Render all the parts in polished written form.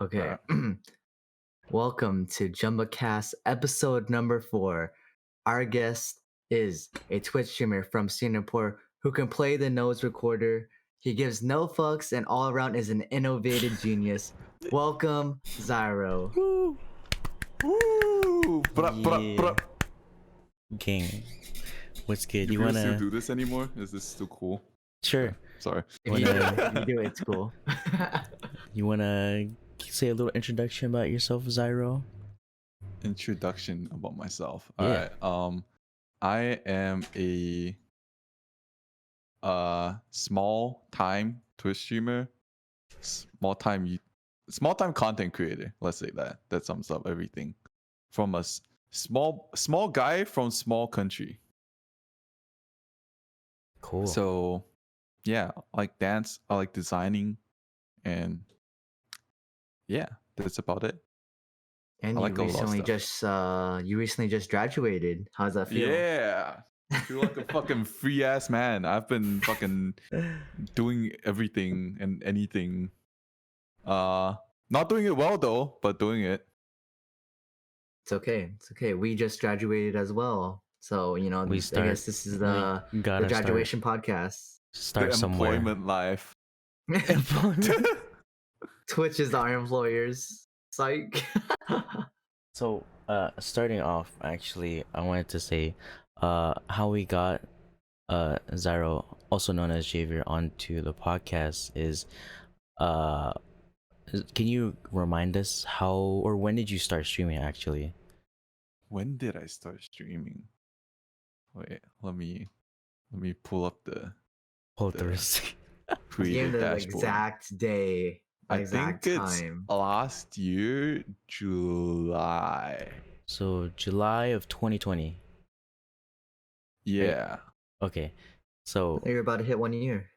Okay. Welcome to JambaCast episode number 4. Our guest is a Twitch streamer from Singapore who can play the nose recorder. He gives no fucks and all around is an innovative genius. Welcome, Xyhroh. Woo! Woo! Yeah. Gang, what's good? Do You people still wanna? do this anymore? Is this still cool? Sure. Sorry. If you, Wanna- if you do, it's cool. You wanna say a little introduction about yourself, Xyhroh? Introduction about myself. Yeah. Alright. I am a small time Twitch streamer, small time content creator. Let's say that. That sums up everything. From a small guy from small country. Cool. So yeah, I like dance, I like designing, and yeah, that's about it. And I like a lot of you recently just graduated. How's that feel? Yeah. I feel like a fucking free ass man. I've been fucking doing everything and anything. Not doing it well though, but doing it. It's okay. It's okay. We just graduated as well. So, We I guess this is the gotta graduation podcast. start The somewhere. employment life. Twitch is our employers. Psych. So, starting off, actually, I wanted to say, how we got, Xyhroh, also known as Xavier, onto the podcast is, can you remind us how or when did you start streaming? Actually, When did I start streaming? Wait, let me pull up the hold the The- receipt. Give creator the dashboard. exact day, I exact think it's time. last year, July. So July of 2020. Yeah. Okay, so You're about to hit 1 year.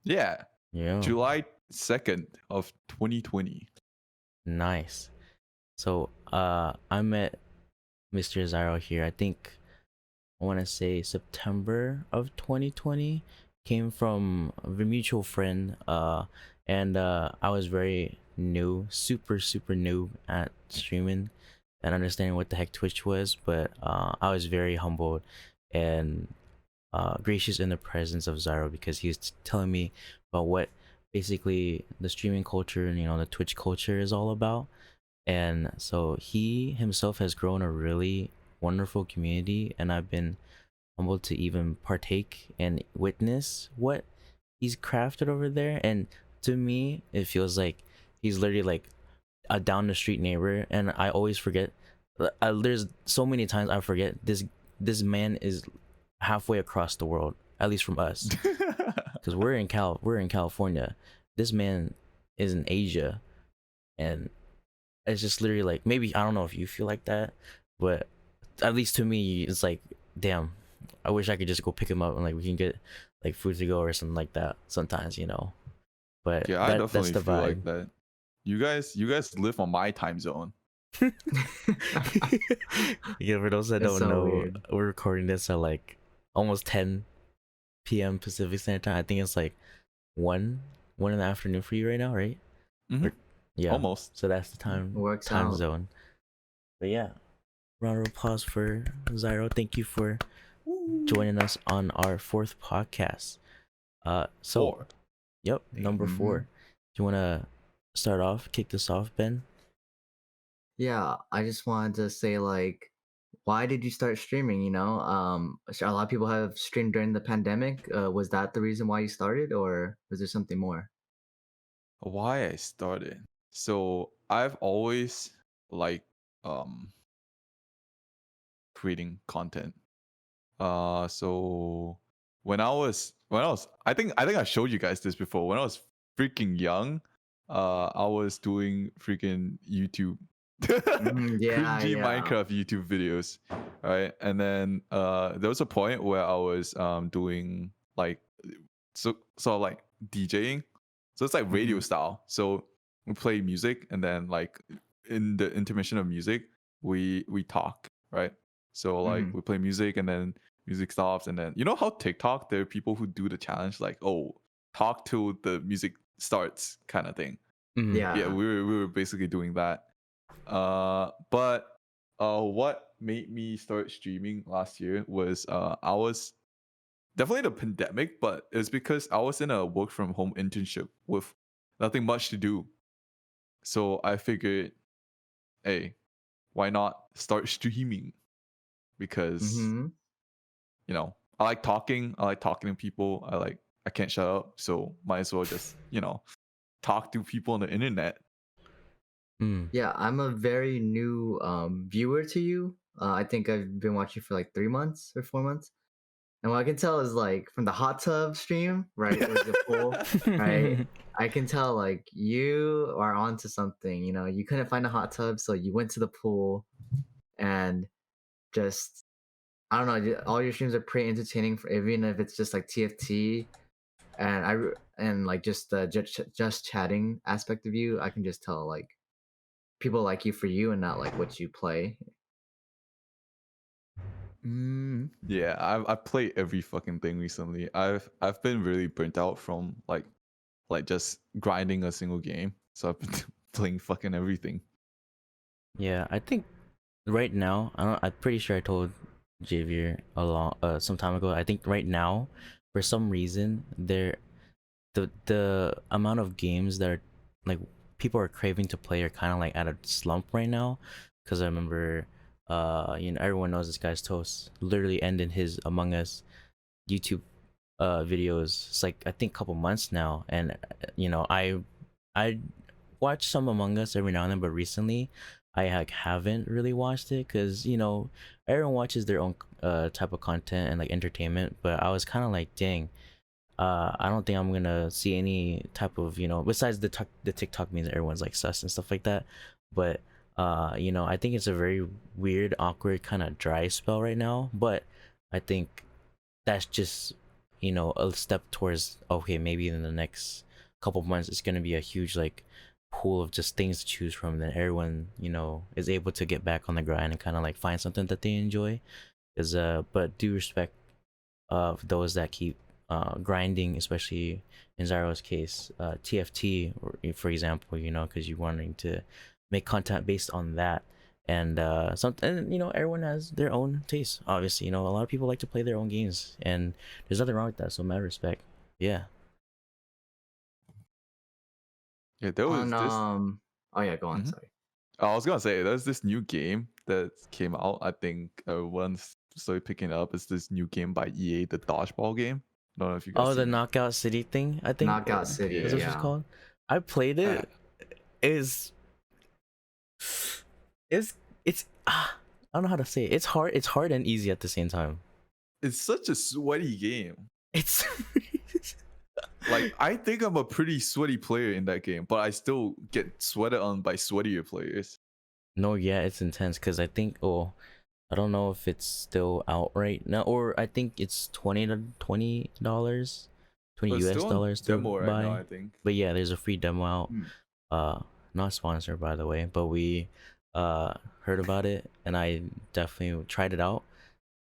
Yeah. yeah, July 2nd of 2020. nice. So I met Mr. Xyhroh here. I think I want to say September of 2020. Came from a mutual friend. And I was very new, super new at streaming and understanding what the heck Twitch was. But I was very humbled and gracious in the presence of Xyhroh because he was telling me about what basically the streaming culture and the Twitch culture is all about. And so he himself has grown a really wonderful community, and I've been humbled to even partake and witness what he's crafted over there. And to me, it feels like he's literally like a down the street neighbor, and I always forget. There's so many times I forget this man is halfway across the world, at least from us, because we're in California. This man is in Asia, and it's just literally like, maybe I don't know if you feel like that, but at least to me, it's like, damn, I wish I could just go pick him up and like we can get like food to go or something like that sometimes, But Yeah, I that's definitely the feel vibe. like that. You guys live on my time zone. Yeah, for those that It's don't so know, weird. we're recording this at like almost 10 p.m. Pacific Standard Time. I think it's like 1 in the afternoon for you right now, right? Mhm. Yeah, Almost. so that's the time Works time out. zone. But yeah, round of applause for Xyhroh. Thank you for joining us on our 4th podcast. So Four. yep, number Mhm. 4. Do you want to start off, kick this off, Ben? Yeah, I just wanted to say, like, why did you start streaming? A lot of people have streamed during the pandemic. Was that the reason why you started, or was there something more? Why I started. So I've always liked creating content. So when I was I think I showed you guys this before. When I was freaking young, I was doing freaking YouTube Yeah, cringy yeah. Minecraft YouTube videos, right? And then there was a point where I was doing like like DJing. So it's like radio Mhm. style. So we play music, and then like in the intermission of music, we talk, right? So like Mhm. we play music, and then music stops, and then you know how TikTok there are people who do the challenge like, oh, talk till the music starts kind of thing. Mhm. Yeah, we were basically doing that. But what made me start streaming last year was I was definitely the pandemic, but it's because I was in a work from home internship with nothing much to do. So I figured, hey, why not start streaming? Because Mm-hmm. you know, I like talking. I like talking to people. I can't shut up. So might as well just talk to people on the internet. Mm. Yeah, I'm a very new viewer to you. I think I've been watching for like 3 months or 4 months. And what I can tell is like from the hot tub stream, right? It was a pool, right? I can tell like you are onto something. You know, you couldn't find a hot tub, so you went to the pool and just I don't know. All your streams are pretty entertaining, for even if it's just like TFT and and like just the just chatting aspect of you. I can just tell like people like you for you and not like what you play. Yeah, I've played every fucking thing recently. I've been really burnt out from like just grinding a single game. So I've been playing fucking everything. Yeah, I think right now, I'm pretty sure I told Javier some time ago. I think right now, for some reason, the amount of games that are like people are craving to play are kind of like at a slump right now. Because I remember, everyone knows this guy's Toast literally ended his Among Us YouTube videos. It's like I think a couple months now, and I watch some Among Us every now and then, but recently I haven't really watched it because everyone watches their own type of content and like entertainment. But I was kind of like, dang, I don't think I'm gonna see any type of besides the TikTok memes that everyone's like sus and stuff like that. But I think it's a very weird, awkward, kind of dry spell right now. But I think that's just a step towards, okay, maybe in the next couple of months it's gonna be a huge like pool of just things to choose from. Then everyone is able to get back on the grind and kind of like find something that they enjoy. Is but do respect of those that keep grinding, especially in Xyhroh's case, TFT, for example, because you're wanting to make content based on that. And something, everyone has their own taste. Obviously, a lot of people like to play their own games, and there's nothing wrong with that. So, mad respect. Yeah. Yeah, there was On this. oh yeah, go on. Mhm. Sorry. I was gonna say there's this new game that came out. I think everyone's started picking it up. It's this new game by EA, the dodgeball game. I don't know if you guys Oh, the seen it. Knockout City thing. I think Knockout City, that's what it's Yeah. called. I played it. Is it's I don't know how to say it. It's hard. It's hard and easy at the same time. It's such a sweaty game. It's Like I think I'm a pretty sweaty player in that game, but I still get sweated on by sweatier players. no, yeah, it's intense because I think I don't know if it's still out right now, or I think it's $20, But it's US still on dollars to demo right now, buy. I think. But yeah, there's a free demo out. Hmm. Not sponsored by the way, but we heard about it and I definitely tried it out,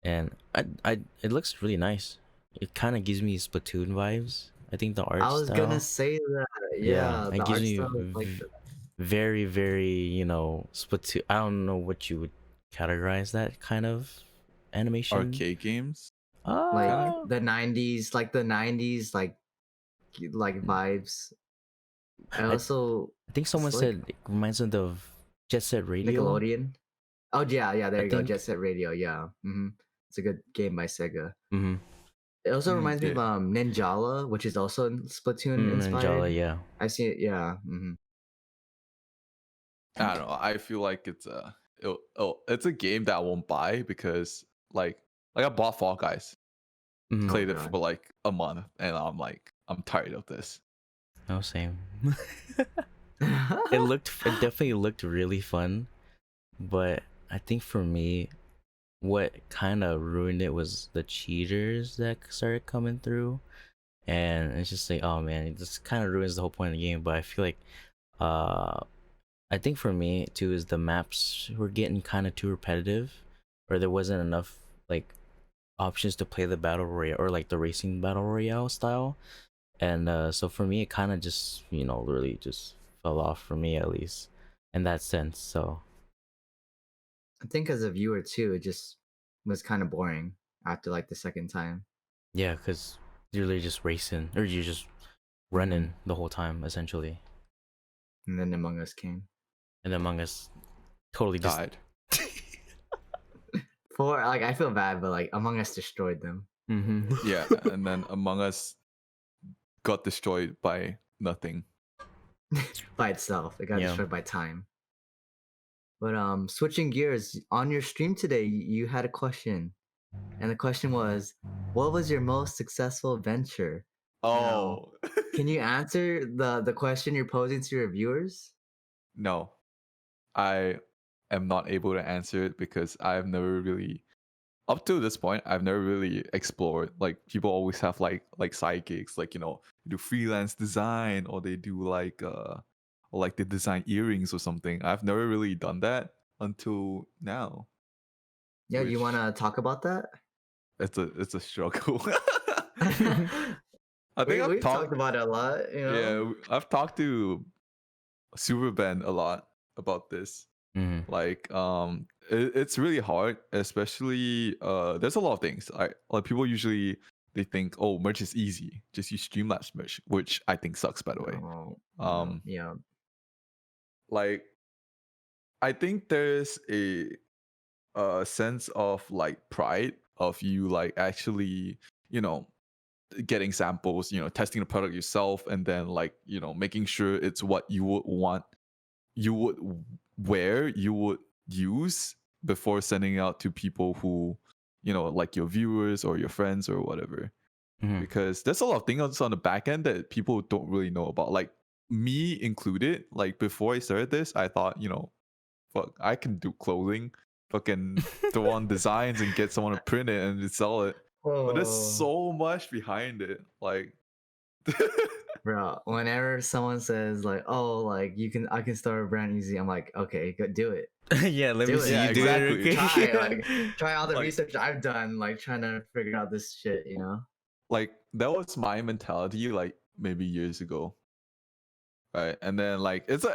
and I it looks really nice. It kind of gives me Splatoon vibes. I think the art I was style. gonna say that. Yeah, Yeah, it the gives art me style is like very, very, Splatoon. I don't know what you would categorize that kind of animation. Arcade games. like Oh, the '90s, like the '90s, like vibes. I I, also I think someone it's like said it reminds them of Jet Set Radio. Nickelodeon. Oh yeah, there I you go. think. Jet Set Radio. Yeah, it's a good game by Sega. Mm-hmm. It also reminds me of Yeah. Ninjala, which is also Splatoon Ninjala, inspired. yeah. I see it. Yeah. I don't know. I feel like it's a game that I won't buy because like I bought Fall Guys, Mm-hmm. played Oh it for god. like a month, and I'm tired of this. No, same. It definitely looked really fun, but I think for me, what kind of ruined it was the cheaters that started coming through, and it's just like, oh man, it just kind of ruins the whole point of the game. But I feel like, uh, I think for me too is the maps were getting kind of too repetitive, or there wasn't enough like options to play the battle royale or like the racing battle royale style. And so for me, it kind of just really just fell off for me, at least in that sense. So I think as a viewer too, it just was kind of boring after like the second time. yeah, because you're literally just racing, or you're just running the whole time essentially. And then Among Us came. And Among Us totally just Died. For like, I feel bad, but like Among Us destroyed them Yeah, and then Among Us got destroyed by nothing. by itself. It got Yeah. destroyed by time. But switching gears, on your stream today, you had a question, and the question was, "What was your most successful venture?" Oh. Can you answer the question you're posing to your viewers? No, I am not able to answer it because I've never really, up to this point, I've never really explored. Like people always have like side gigs, like do freelance design, or they do or like they design earrings or something. I've never really done that until now. Yeah, you Which want to talk about that? it's a struggle. I think We've talked about it a lot, you know. Yeah, I've talked to Superben a lot about this. Like it's really hard, especially there's a lot of things. Like people usually they think, oh, merch is easy, just use Streamlabs merch, which I think sucks, by the way. No, yeah, Like I think there's a sense of like pride of you like actually getting samples, testing the product yourself, and then like making sure it's what you would want, you would wear, you would use before sending out to people who like your viewers or your friends or whatever. Because there's a lot of things on the back end that people don't really know about, like me included. Like before I started this, I thought fuck, I can do clothing, fucking throw on designs and get someone to print it and sell it. But there's so much behind it, like bro. Whenever someone says like, "Oh, like I can start a brand easy," I'm like, "Okay, go do it." Yeah, let me Do see it. you do exactly. it. Try all the Like- research I've done, like trying to figure out this shit. like that was my mentality like maybe years ago, right? And then like it's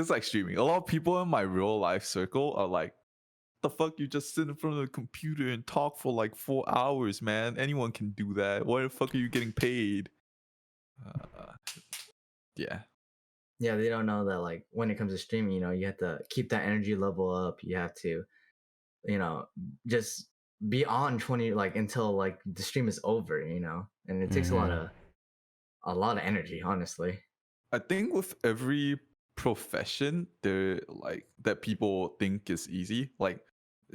like streaming. A lot of people in my real life circle are like, the fuck, you just sit in front of the computer and talk for like 4 hours, man. Anyone can do that. Why the fuck are you getting paid? Yeah. Yeah, they don't know that like when it comes to streaming, you have to keep that energy level up. You have to, just be on 20 like until like the stream is over, and it takes a lot of energy, honestly. I think with every profession, there like that people think is easy. Like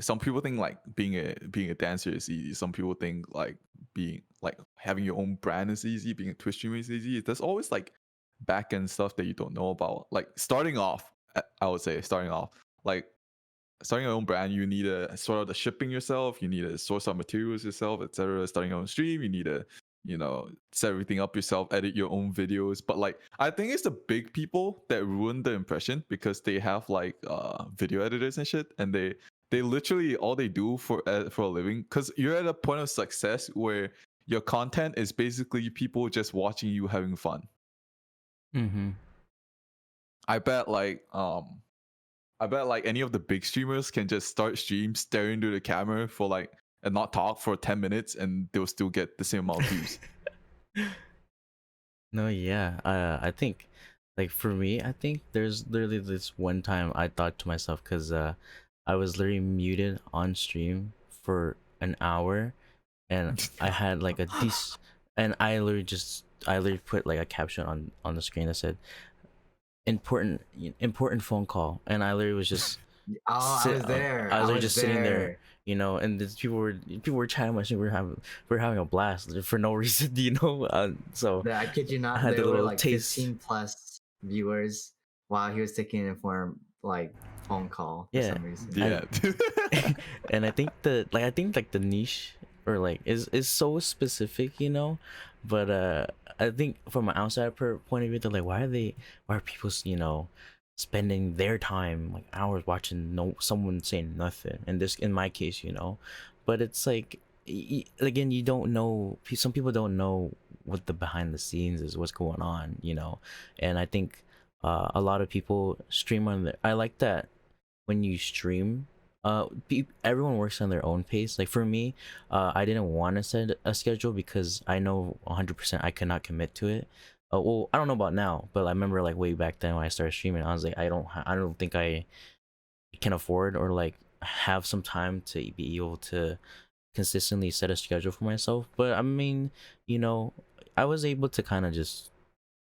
some people think like being a dancer is easy. Some people think like being like having your own brand is easy. Being a Twitch streamer is easy. There's always like back end stuff that you don't know about. Like starting off, I would say like starting your own brand, you need to sort out the shipping yourself. You need to source out materials yourself, etc. Starting your own stream, you need to set everything up yourself, edit your own videos. But like I think it's the big people that ruin the impression because they have like video editors and shit, and they literally all they do for a living, because you're at a point of success where your content is basically people just watching you having fun. I bet like any of the big streamers can just start stream staring into the camera for like and not talk for 10 minutes and they'll still get the same amount of views. No, yeah. I think, like for me, I think there's literally this one time I thought to myself, because I was literally muted on stream for an hour, and I had like and I literally put like a caption on the screen that said important phone call, and I literally was just I was there. I was literally just sitting there, and people were chatting much, and we were having a blast for no reason, so I kid you not, I had there the were little like taste. 15 plus viewers while he was taking an informed like phone call for some reason. Yeah. And I think the niche or like is so specific, but I think from an outside point of view, they're like, why are people spending their time like hours watching someone saying nothing, and this in my case, but it's like again, you don't know. Some people don't know what the behind the scenes is, what's going on, you know. And I think a lot of people stream on I like that when you stream. Everyone works on their own pace. Like for me, I didn't want to set a schedule because I know 100% I could not commit to it. Well, I don't know about now, but I remember like way back then when I started streaming, I was like, I don't think I can afford or like have some time to be able to consistently set a schedule for myself. But I mean, you know, I was able to kind of just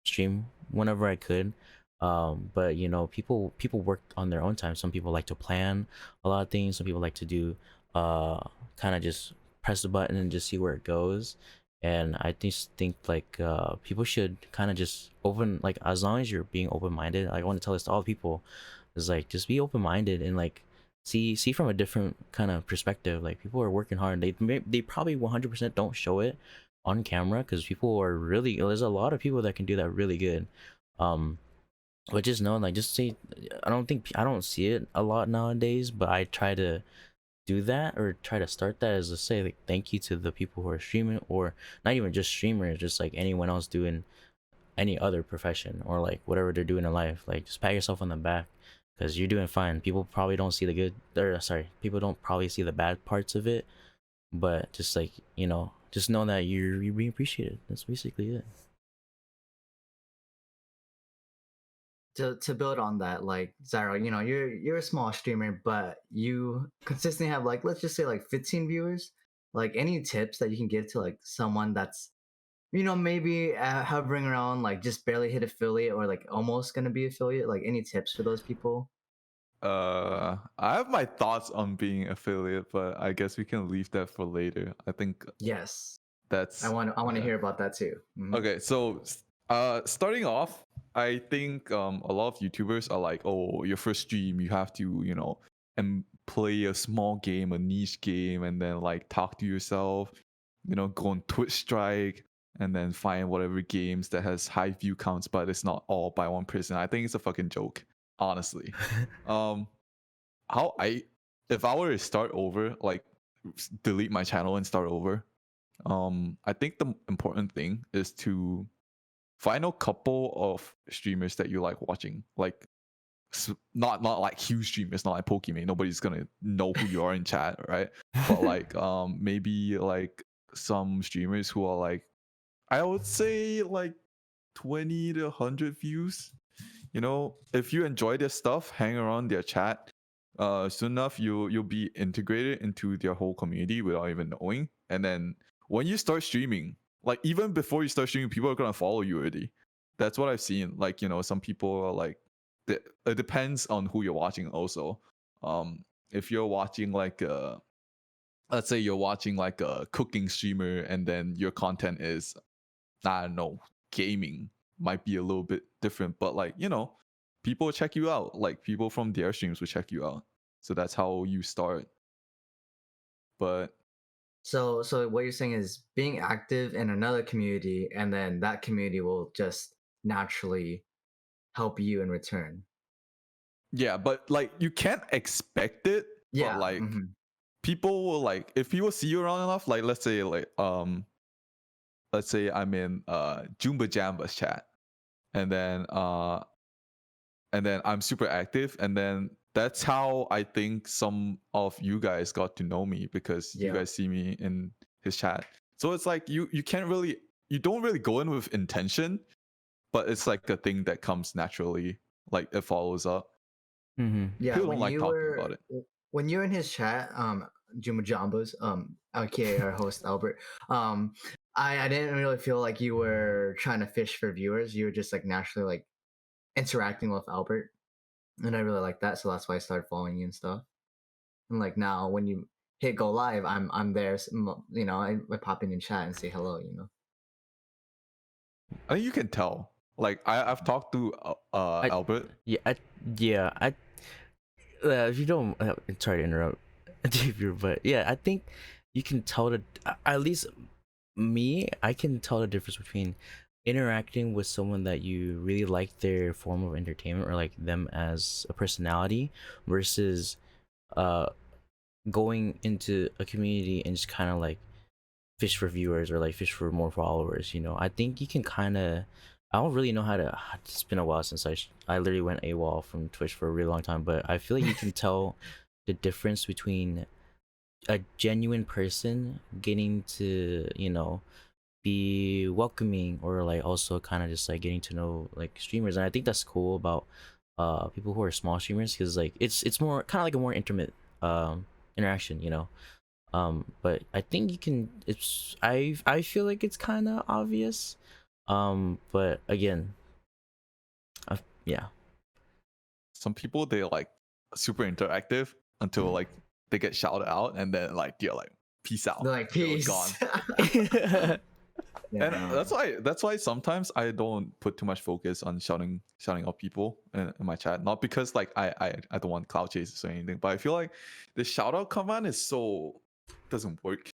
stream whenever I could. But you know, people work on their own time. Some people like to plan a lot of things. Some people like to do kind of just press the button and just see where it goes. And I just think like people should kind of just open, like, as long as you're being open minded. Like, I want to tell this to all people, is like just be open minded and like see from a different kind of perspective. Like people are working hard. They probably 100% don't show it on camera because people are really, there's a lot of people that can do that really good. But just know, like, just say, I don't see it a lot nowadays, but I try to do that or try to start that as to say like thank you to the people who are streaming, or not even just streamers, just like anyone else doing any other profession or like whatever they're doing in life. Like just pat yourself on the back because you're doing fine. People probably don't see the good, or sorry, people don't probably see the bad parts of it, but just like, you know, just know that you're being appreciated. That's basically it. To build on that, like Xyhroh, you know, you're a small streamer, but you consistently have like, let's just say like 15 viewers. Like any tips that you can give to like someone that's, you know, maybe hovering around like just barely hit affiliate or like almost gonna be affiliate, like any tips for those people? I have my thoughts on being affiliate, but I guess we can leave that for later. I think Yes, that's I want to yeah. hear about that too. Mhm. Okay, so starting off, I think a lot of YouTubers are like, oh, your first stream, you have to, you know, and play a small game, a niche game, and then like talk to yourself, you know, go on Twitch strike, and then find whatever games that has high view counts, but it's not all by one person. I think it's a fucking joke, honestly. um, how I if I were to start over, like delete my channel and start over, I think the important thing is to find a couple of streamers that you like watching, like not like huge streamers, not like Pokemon. Nobody's gonna know who you are in chat, right? But like maybe like some streamers who are like, I would say like 20 to 100 views. You know, if you enjoy their stuff, hang around their chat. Soon enough you'll be integrated into their whole community without even knowing. And then when you start streaming, like even before you start streaming, people are gonna follow you already. That's what I've seen. Like, you know, some people are like, it depends on who you're watching also. If you're watching like let's say you're watching like a cooking streamer and then your content is, I don't know, gaming, might be a little bit different, but like, you know, people check you out. Like people from their streams will check you out. So that's how you start. But So what you're saying is being active in another community, and then that community will just naturally help you in return. yeah, but like you can't expect it. But Yeah. like Mhm. people will, like, if people see you around enough, like let's say I'm in JambaCast's chat, and then I'm super active, and then that's how I think some of you guys got to know me, because you Yeah. guys see me in his chat. So it's like you don't really go in with intention, but it's like a thing that comes naturally, like it follows up. Mm-hmm. Yeah, People don't like talking about it. when you're in his chat, Juma Jambas, aka our host Albert, I didn't really feel like you were trying to fish for viewers. You were just like naturally like interacting with Albert, and I really like that. So that's why I started following you and stuff. And like now, when you hit go live, I'm there. You know, I pop in chat and say hello. You know. I think you can tell. Like I've talked to Albert. Yeah, if you don't, sorry to interrupt, Xavier, but yeah, I think you can tell at least me, I can tell the difference between interacting with someone that you really like their form of entertainment or like them as a personality versus going into a community and just kind of like fish for viewers or like fish for more followers. I think you can kind of. I don't really know how to. It's been a while since I literally went AWOL from Twitch for a really long time, but I feel like you can tell the difference between a genuine person getting to be welcoming, or like also kind of just like getting to know like streamers. And I think that's cool about people who are small streamers, because like it's more kind of like a more intimate interaction. But I think you can. I feel like it's kind of obvious. But again, yeah. Some people, they like super interactive until like they get shouted out, and then like you're like, peace out. They're like, You're gone. peace. And that's why sometimes I don't put too much focus on shouting out people in my chat. Not because like I don't want cloud chases or anything, but I feel like the shout out command is so doesn't work.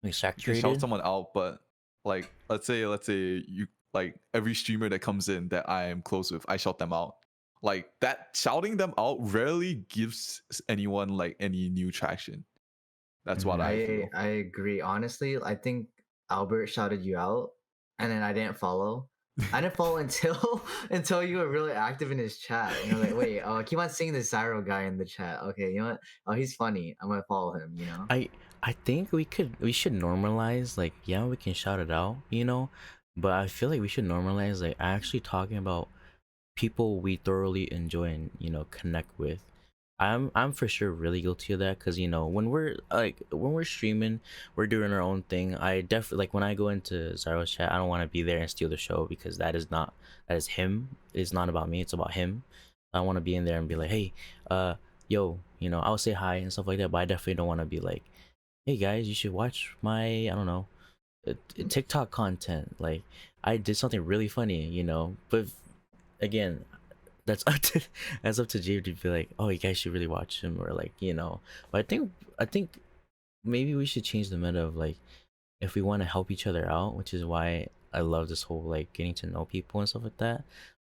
Like You can shout saturated. someone out, but like let's say you, like every streamer that comes in that I am close with, I shout them out. Like that shouting them out rarely gives anyone like any new traction. That's what I feel. I agree. Honestly, I think Albert shouted you out, and then I didn't follow. I didn't follow until you were really active in his chat. And you're like, wait, keep on seeing this Xyhroh guy in the chat. Okay, you know what? Oh, he's funny. I'm gonna follow him. I think we should normalize, like, yeah, we can shout it out, but I feel like we should normalize like actually talking about people we thoroughly enjoy and connect with. I'm for sure really guilty of that, because when we're streaming, we're doing our own thing. I definitely, like, when I go into Xyhroh's chat, I don't want to be there and steal the show, because that is him. It's not about me, it's about him. I want to be in there and be like, hey, yo, I'll say hi and stuff like that, but I definitely don't want to be like, hey guys, you should watch my, I don't know, TikTok content. Like, I did something really funny, but again, that's up to Jay to be like, oh, you guys should really watch him, or like, but I think maybe we should change the meta of like, if we want to help each other out, which is why I love this whole like getting to know people and stuff like that.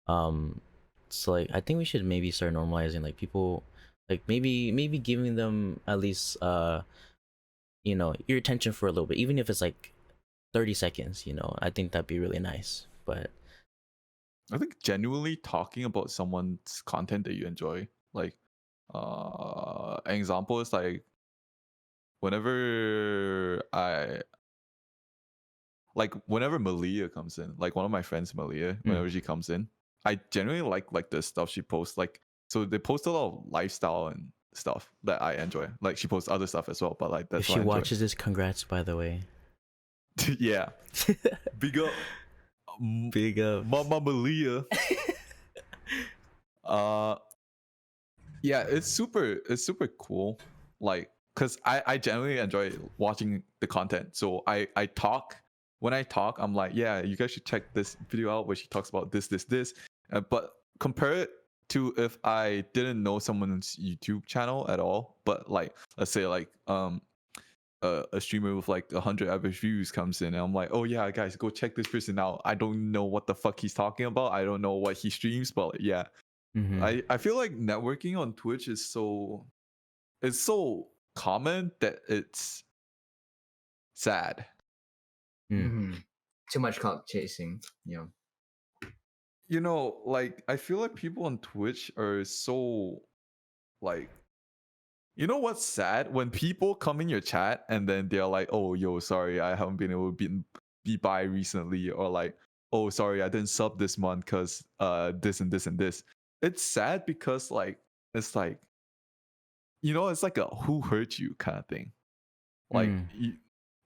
So like, I think we should maybe start normalizing like people, like maybe giving them at least your attention for a little bit, even if it's like 30 seconds. I think that'd be really nice. But I think genuinely talking about someone's content that you enjoy, like an example is like whenever Malia comes in, like one of my friends, Malia, whenever she comes in, I generally like the stuff she posts. Like, so they post a lot of lifestyle and stuff that I enjoy. Like, she posts other stuff as well, but like that's if what she I enjoy. watches this, congrats, by the way. Yeah, big up, Big up, Mama Malia. Yeah, it's super cool. Like, cause I generally enjoy watching the content. So I talk, when I talk, I'm like, yeah, you guys should check this video out where she talks about this. But compare it to if I didn't know someone's YouTube channel at all, but like, let's say like a streamer with like 100 average views comes in, and I'm like, oh yeah, guys, go check this person out. I don't know what the fuck he's talking about. I don't know what he streams, but like, yeah. I feel like networking on Twitch is so common that it's sad. Too much clout chasing. Like, I feel like people on Twitch are so like, what's sad? When people come in your chat and then they're like, oh, yo, sorry, I haven't been able to be by recently, or like, oh, sorry, I didn't sub this month because this and this and this. It's sad because like, it's like, it's like a who hurt you kind of thing. Like,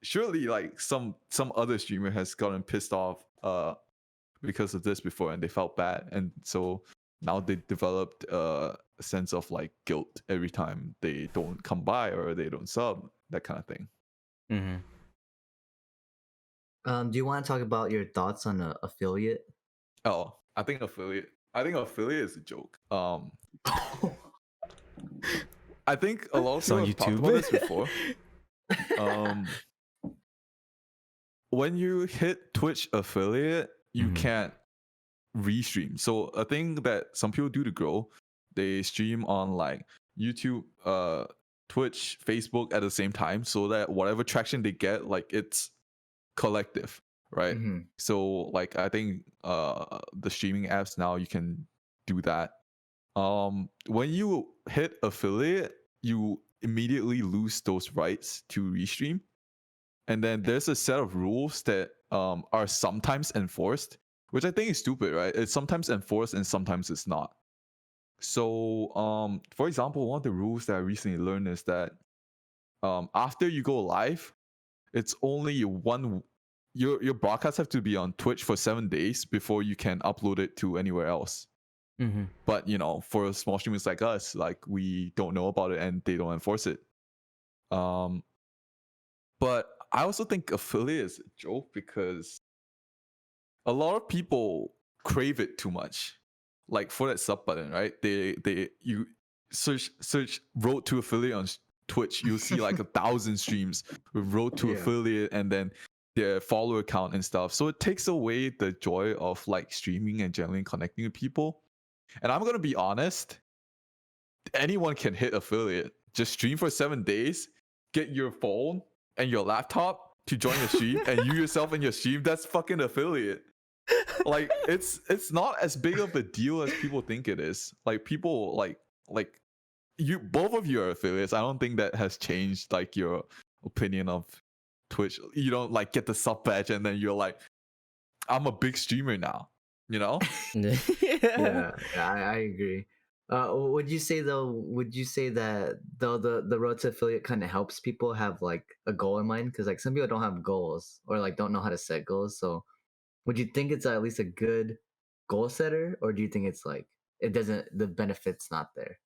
surely like some other streamer has gotten pissed off because of this before, and they felt bad, and so now they developed a sense of like guilt every time they don't come by or they don't sub, that kind of thing. Do you want to talk about your thoughts on affiliate? Oh, I think affiliate is a joke. I think a lot of people have talked about this before. When you hit Twitch affiliate, you can't restream. So a thing that some people do to grow, they stream on like YouTube Twitch, Facebook at the same time, so that whatever traction they get, like it's collective, right? Mhm. So like I think the streaming apps now you can do that. When you hit affiliate, you immediately lose those rights to restream. And then there's a set of rules that are sometimes enforced, which I think is stupid, right? It's sometimes enforced and sometimes it's not. So for example, one of the rules that I recently learned is that after you go live, it's only one your broadcasts have to be on Twitch for 7 days before you can upload it to anywhere else. Mm-hmm. But for small streamers like us, like we don't know about it and they don't enforce it. But I also think affiliate is a joke because a lot of people crave it too much. Like for that sub button, right? You search road to affiliate on Twitch, you'll see like 1,000 streams with road to affiliate and then their follower count and stuff. So it takes away the joy of like streaming and generally connecting with people. And I'm gonna be honest, anyone can hit affiliate. Just stream for 7 days, get your phone and your laptop to join your stream, and you yourself in your stream, that's fucking affiliate. Like it's not as big of a deal as people think it is. Like people like you both of you are affiliates. I don't think that has changed like your opinion of Twitch. You don't like get the sub badge and then you're like, I'm a big streamer now, you know? Yeah, I agree. Would you say though? Would you say that though the road to affiliate kind of helps people have like a goal in mind? Because like some people don't have goals or like don't know how to set goals. So would you think it's at least a good goal setter, or do you think it's like it doesn't the benefits not there?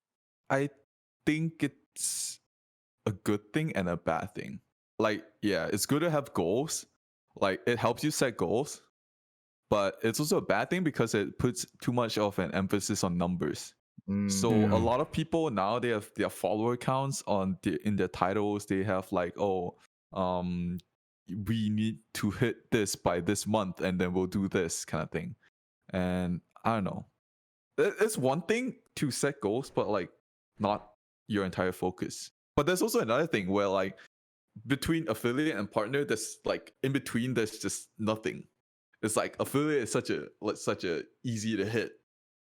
I think it's a good thing and a bad thing. Like, yeah, it's good to have goals. Like it helps you set goals, but it's also a bad thing because it puts too much of an emphasis on numbers. So a lot of people now they have their follower counts in their titles. They have like, we need to hit this by this month, and then we'll do this kind of thing. And I don't know. It's one thing to set goals, but like not your entire focus. But there's also another thing where like between affiliate and partner, there's like in between there's just nothing. It's like affiliate is such a easy to hit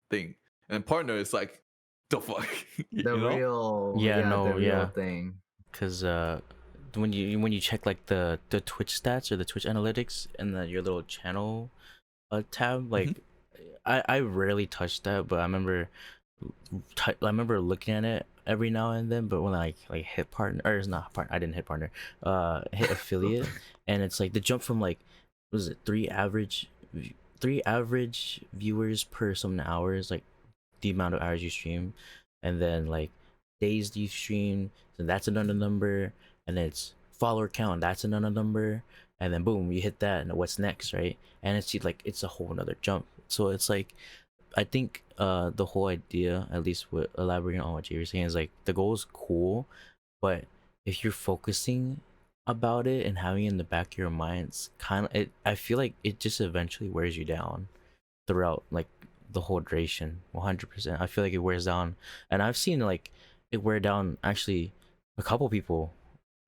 thing, and partner is like the fuck, The real, the real thing. Because when you check like the Twitch stats or the Twitch analytics and your little channel tab, like I rarely touch that, but I remember looking at it every now and then. But when I like hit partner, or it's not partner, I didn't hit partner, hit affiliate, and it's like the jump from like, what was it, three average viewers per so many hours, like the amount of hours you stream, and then like days you stream, so that's another number, and then it's follower count, that's another number, and then boom, you hit that, and what's next, right? And it's like it's a whole another jump. So it's like, I think the whole idea, at least with elaborating on what Jay was saying, is like the goal is cool, but if you're focusing about it and having it in the back of your mind, it's kind of I feel like it just eventually wears you down throughout like the whole duration. 100%. I feel like it wears down, and I've seen like it wear down actually a couple people.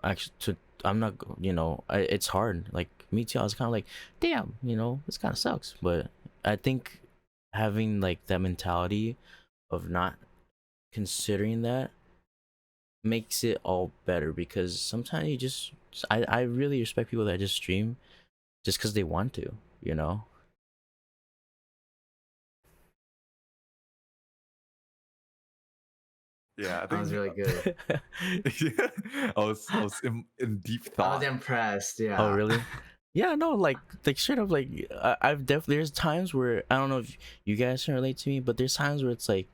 Actually, I'm not, it's hard. Like me too. I was kind of like, damn, this kind of sucks. But I think having like that mentality of not considering that makes it all better, because sometimes you just I really respect people that just stream just because they want to, Yeah, I That think was really good. yeah, I was in deep I thought. was impressed. Yeah. Oh really? Yeah, no, like straight up, like I've definitely, there's times where I don't know if you guys can relate to me, but there's times where it's like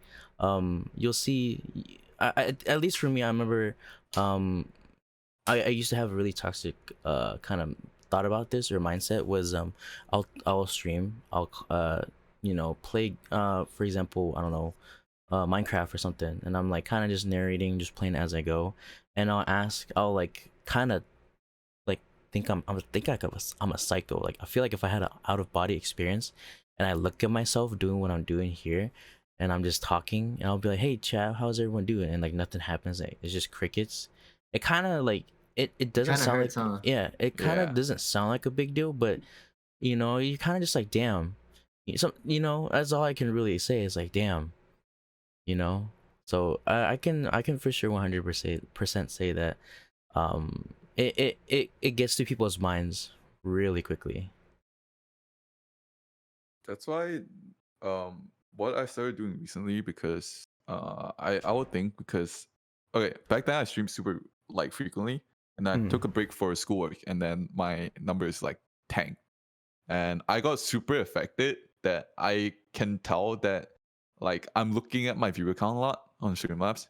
you'll see, at least for me, I remember I used to have a really toxic kind of thought about this, or mindset was I'll stream, I'll play for example, I don't know, Minecraft or something, and I'm like kind of just narrating, just playing as I go, and I'll like kind of like think I'm a psycho. Like I feel like if I had an out of body experience and I look at myself doing what I'm doing here, and I'm just talking, and I'll be like, "Hey, chat, how's everyone doing?" And like nothing happens. Like it's just crickets. It kind of like it It doesn't kind of sound hurts, like, huh? yeah, it kind Yeah. of doesn't sound like a big deal, but you kind of just like, damn. So that's all I can really say is like, damn. You know. So I can for sure 100% say that it gets to people's minds really quickly. That's why what I started doing recently, because I would think, because okay, back then I streamed super like frequently, and I Mhm. took a break for schoolwork, and then my numbers like tanked, and I got super affected that I can tell that like I'm looking at my viewer count a lot on Streamlabs.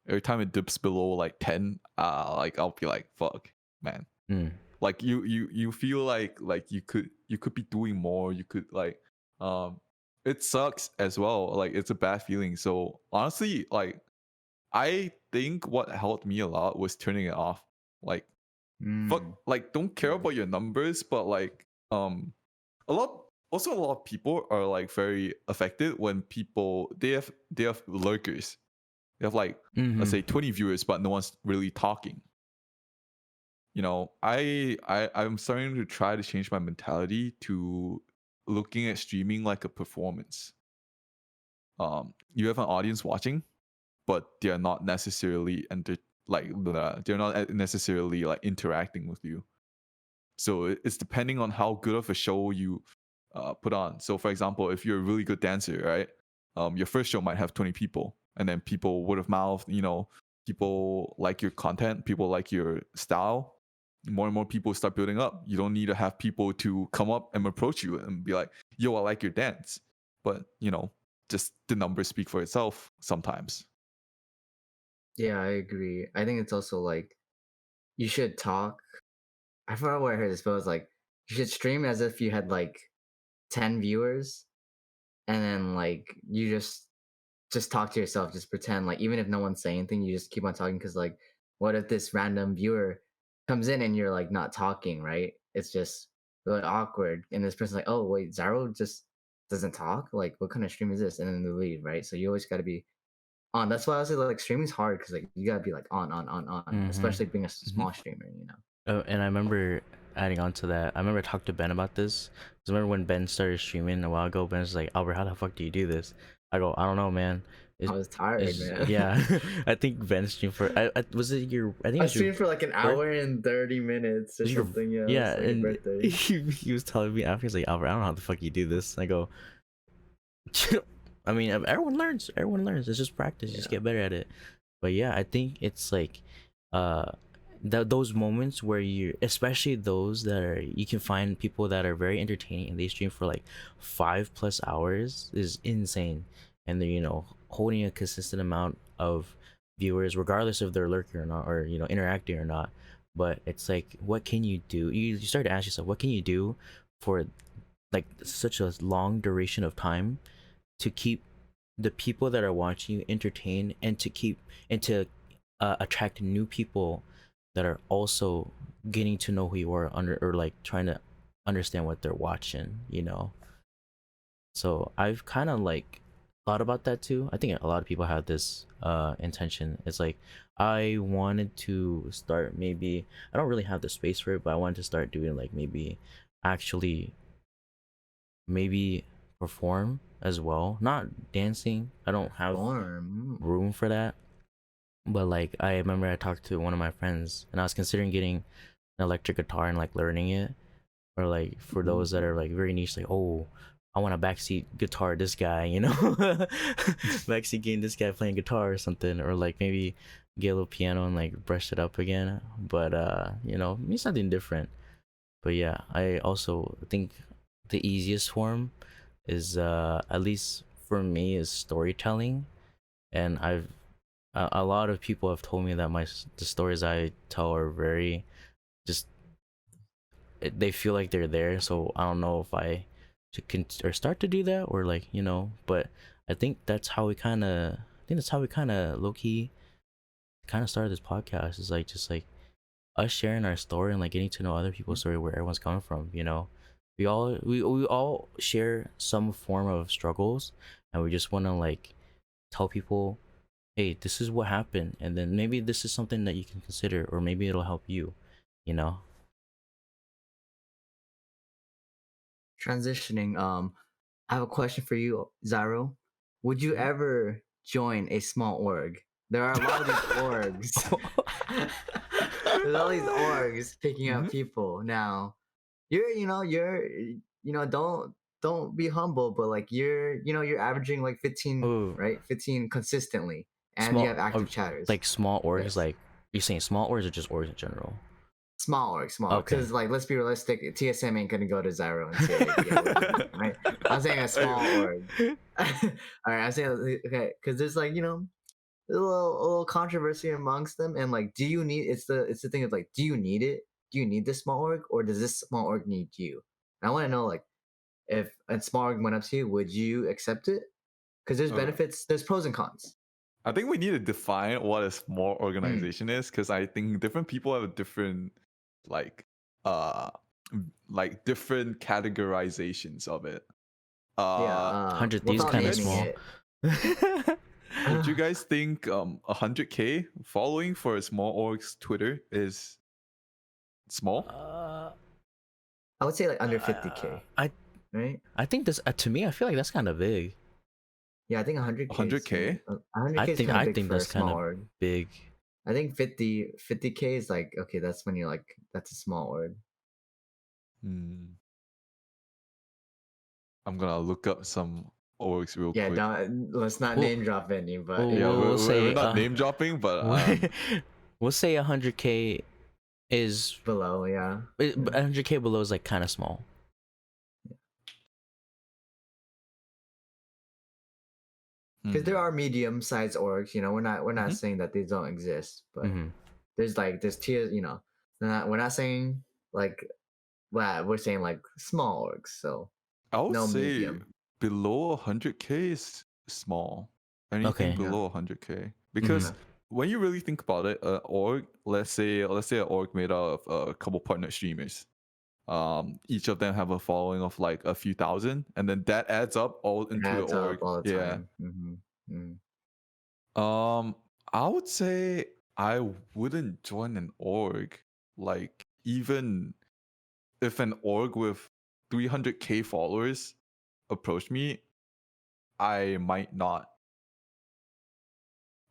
Every time it dips below like 10, like I'll be like, fuck, man. Mm. Like you feel like you could be doing more. You could like it sucks as well. Like it's a bad feeling. So honestly, like I think what helped me a lot was turning it off. Like fuck, Mm. like don't care Yeah. about your numbers, but like a lot of people are like very affected when they have lurkers. They have like, let's say, Mhm. 20 viewers, but no one's really talking. I'm starting to try to change my mentality to looking at streaming like a performance. You have an audience watching, but they're not necessarily necessarily like interacting with you. So it's depending on how good of a show you put on. So for example, if you're a really good dancer, right, your first show might have 20 people, and then people word of mouth, people like your content, people like your style. More and more people start building up. You don't need to have people to come up and approach you and be like, "Yo, I like your dance," but just the numbers speak for itself sometimes. Yeah, I agree. I think it's also like you should talk. I forgot where I heard this, but it was like you should stream as if you had like 10 viewers, and then like you just talk to yourself, just pretend like even if no one's saying anything, you just keep on talking, because like what if this random viewer comes in and you're like not talking, right? It's just really awkward, and this person's like, oh wait, Xyhroh just doesn't talk, like what kind of stream is this? And then they leave, right? So you always got to be on. That's why I say like streaming's hard, because like you gotta be like on, Mhm. especially being a Mhm. small streamer. Oh, and I remember adding on to that. I remember I talked to Ben about this. 'Cause I remember when Ben started streaming a while ago. Ben was like, "Albert, how the fuck do you do this?" I go, "I don't know, man. I It, was tired, man. yeah." I think Ben streamed for. Was it your? I think it I was your streamed for like an birth. hour and 30 minutes or Was your something. Yeah, it yeah, was like a and birthday. he was telling me after, he's like, "Albert, I don't know how the fuck you do this." I go, I mean, everyone learns. Everyone learns. It's just practice. You just Yeah. get better at it. But yeah, I think it's like, uh, those moments where you, especially those that are, you can find people that are very entertaining and they stream for like 5+ hours is insane, and they're holding a consistent amount of viewers regardless if they're lurking or not, or interacting or not. But it's like, what can you do? You start to ask yourself, what can you do for like such a long duration of time to keep the people that are watching you entertained, and to attract new people that are also getting to know who you are, under or like trying to understand what they're watching. So I've kind of like thought about that too. I think a lot of people have this intention. It's like, I wanted to start, maybe I don't really have the space for it, but I wanted to start doing like, maybe actually, maybe perform as well, not dancing. I don't have Form. room for that. But like, I remember I talked to one of my friends, and I was considering getting an electric guitar and like learning it. Or like, for those that are like very niche, like, oh, I want a backseat guitar this guy, backseat game this guy playing guitar or something. Or like, maybe get a little piano and like brush it up again. But maybe something different. But yeah, I also think the easiest form is, at least for me, is storytelling. And a lot of people have told me that the stories I tell are very, just, they feel like they're there. So I don't know if I should or start to do that, or like, but I think that's how we kind of, low key kind of started this podcast. Is like, just like us sharing our story and like getting to know other people's story, where everyone's coming from. we all share some form of struggles, and we just want to like tell people, hey, this is what happened, and then maybe this is something that you can consider, or maybe it'll help you, you know. Transitioning. I have a question for you, Xyhroh. Would you ever join a small org? There are a lot of these orgs. There's all these orgs picking up Mhm. people now. Don't be humble, but like you're averaging like 15, Oh, right? 15 consistently, and you small have active chatters. like small orgs, Yes. like you're saying small orgs or just orgs in general? Small org, Okay. because like let's be realistic, TSM ain't gonna go to Xyhroh and say, "Yeah, we're joining," right? I'm saying a small org. All right, I'm saying okay, because there's like a little controversy amongst them, and like, do you need? It's the thing of like, do you need it? Do you need this small org, or does this small org need you? And I want to know like, if a small org went up to you, would you accept it? Because there's Uh, benefits, there's pros and cons. I think we need to define what a small Mm. organization is, because I think different people have different like uh like different categorizations of it. Yeah, 100 thieves without kind of let's naming small. it. would you guys think 100K following for a small org's Twitter is small? I would say like under 50K, I right? I think this to me, I feel like that's kind of big. Yeah, I think 100K is 100K? 100K is kind of I big think for a that's kind small of org. big. I think 50K is like, okay, that's when you're like, that's a small org. Hmm. I'm gonna look up some orgs real Yeah, quick. let's not Well, name drop any, but well, Yeah, we'll, we'll we're say not name dropping, but we'll say 100K is below, yeah. 100K below is like kind of small. Because there are medium-sized orgs, we're not Mhm. saying that these don't exist, but Mhm. there's tiers, we're not saying like, well, we're saying like small orgs, so I would no say medium. below 100K is small. Anything Okay. below 100K, because Mhm. when you really think about it, org, let's say an org made out of a couple partner streamers. Each of them have a following of like a few thousand, and then that adds up all It into the adds org. up all the Yeah. time. I would say I wouldn't join an org. Like, even if an org with 300K followers approached me, I might not,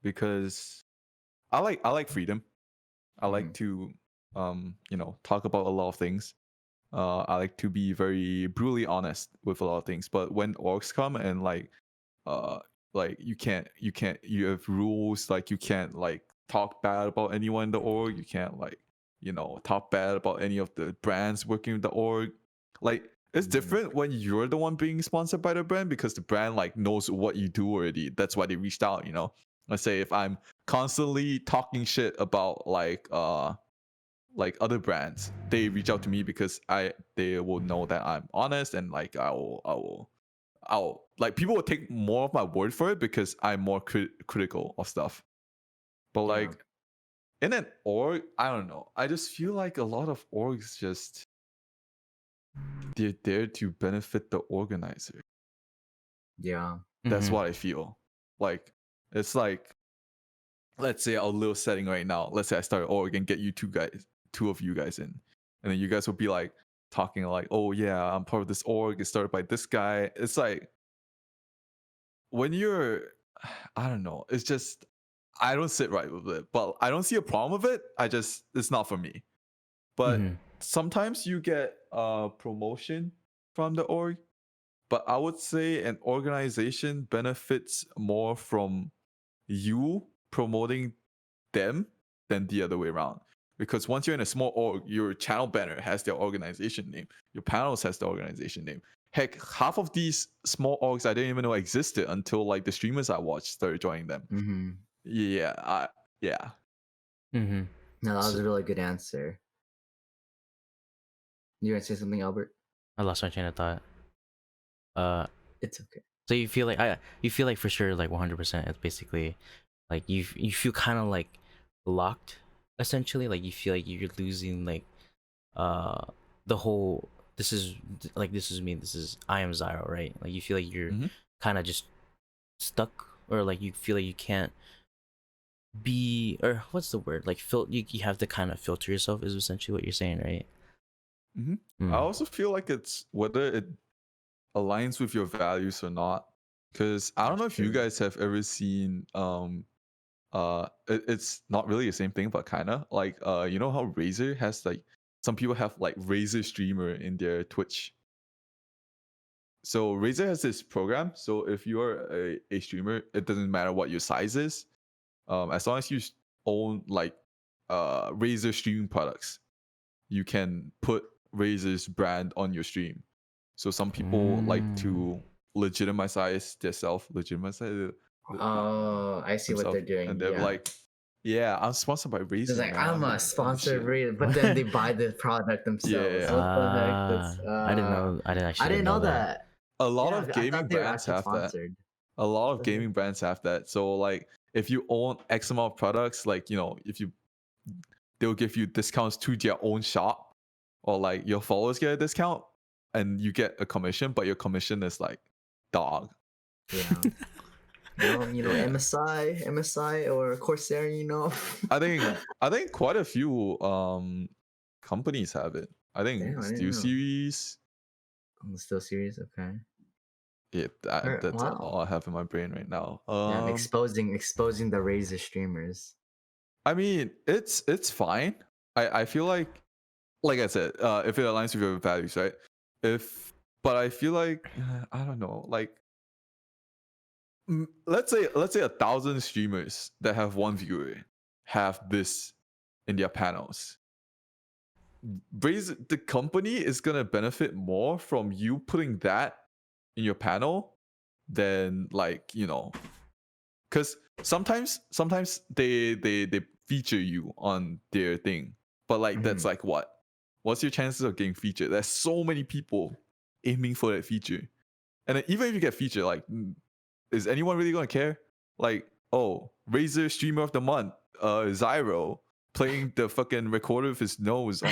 because I like freedom. I like to talk about a lot of things. I like to be very brutally honest with a lot of things. But when orgs come and uh you have rules, like you can't like talk bad about anyone in the org, you can't like talk bad about any of the brands working with the org. Like, it's different when you're the one being sponsored by the brand, because the brand like knows what you do already. That's why they reached out. Let's say if I'm constantly talking shit about like other brands, they reach out to me because they will know that I'm honest, and like I'll like, people will take more of my word for it because I'm more critical of stuff. But Yeah. like, in an org, I don't know. I just feel like a lot of orgs just, they're there to benefit the organizer. Yeah. That's Mhm. what I feel. Like, it's like, let's say our little setting right now. Let's say I start an org and get two of you guys in, and then you guys will be like talking like, "Oh yeah, I'm part of this org. It's started by this guy." It's like, when you're, I don't know. It's just, I don't sit right with it, but I don't see a problem with it. It's not for me. But Mhm. sometimes you get a promotion from the org. But I would say an organization benefits more from you promoting them than the other way around. Because once you're in a small org, your channel banner has their organization name, your panels has the organization name. Heck, half of these small orgs I didn't even know existed until like the streamers I watched started joining them. Yeah, yeah. Mhm. No, that was So, a really good answer. You gonna say something, Albert? I lost my train of thought. It's okay. So you feel like for sure, like 100%, it's basically like you feel kind of like locked, essentially. Like you feel like you're losing like uh the whole this is me. I am Xyhroh, right? Like you feel like you're Mhm. kind of just stuck, or like you feel like you can't be, or what's the word? Like you have to kind of filter yourself is essentially what you're saying, right? I also feel like it's whether it aligns with your values or not. Because I don't That's know if you true. guys have ever seen it's not really the same thing, but kind of like you know how Razer has like some people have like Razer streamer in their Twitch. So Razer has this program. So if you're a streamer, it doesn't matter what your size is, as long as you own like Razer streaming products, you can put Razer's brand on your stream. So some people like to legitimize Oh, I see what themselves, they're doing. and they're Yeah. like, "Yeah, I'm sponsored by It's Razer, like man. I'm I'm a the sponsored shit." reader, but then they buy the product themselves. Yeah, What the heck? That's I didn't know. I didn't I actually didn't didn't know know that. that. a lot Yeah, of I gaming thought they were brands actually have that. sponsored. A lot of What the heck? gaming brands have that. So like, if you own X amount of products, like if you they'll give you discounts to their own shop, or like your followers get a discount and you get a commission, but your commission is like dog. Yeah. You know, Yeah. MSI or Corsair, you know. I think quite a few companies have it. I think Damn, I didn't Steel know. Series. I'm still serious, okay. Yeah, that's all Wow. I have in my brain right now. Yeah, I'm exposing the Razer streamers. I mean, it's fine. I feel like I said, if it aligns with your values, right? But I feel like I don't know, like let's say 1,000 streamers that have one viewer have this in their panels. The company is gonna benefit more from you putting that in your panel than like because sometimes they feature you on their thing, but like that's like what's your chances of getting featured? There's so many people aiming for that feature, and then even if you get featured, like is anyone really gonna care? Like, oh, Razer streamer of the month, Xyhroh playing the fucking recorder with his nose on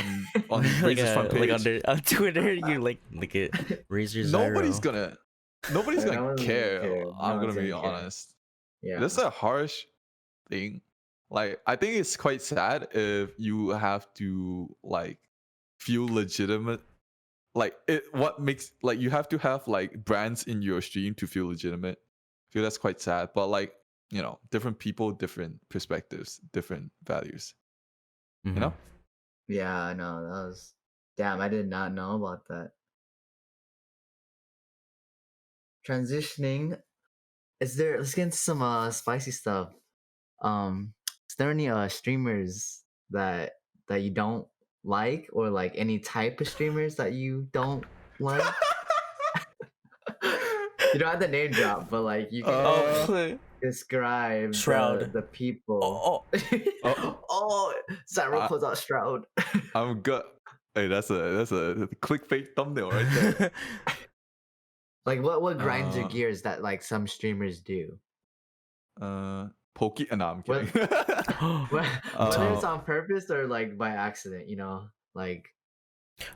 like Razer's front like page. on Twitter, you like it Razer Nobody's Xyhroh. gonna No one's gonna care. care. No I'm one's gonna be gonna care. honest. Yeah. That's a harsh thing. Like, I think it's quite sad if you have to like feel legitimate. Like what makes like you have to have like brands in your stream to feel legitimate. I feel that's quite sad. But like, different people, different perspectives, different values. You know? Yeah, I know. That was damn, I did not know about that. Transitioning. Let's get into some spicy stuff. Is there any streamers that you don't like, or like any type of streamers that you don't like? You don't have to name drop, but like you can describe Shroud. the people. Oh, Xyhroh pulls out Shroud. I'm good. Hey, that's a clickbait thumbnail right there. Like what grinds your gears that like some streamers do? Pokey. No, I'm kidding. Whether it's on purpose or like by accident, like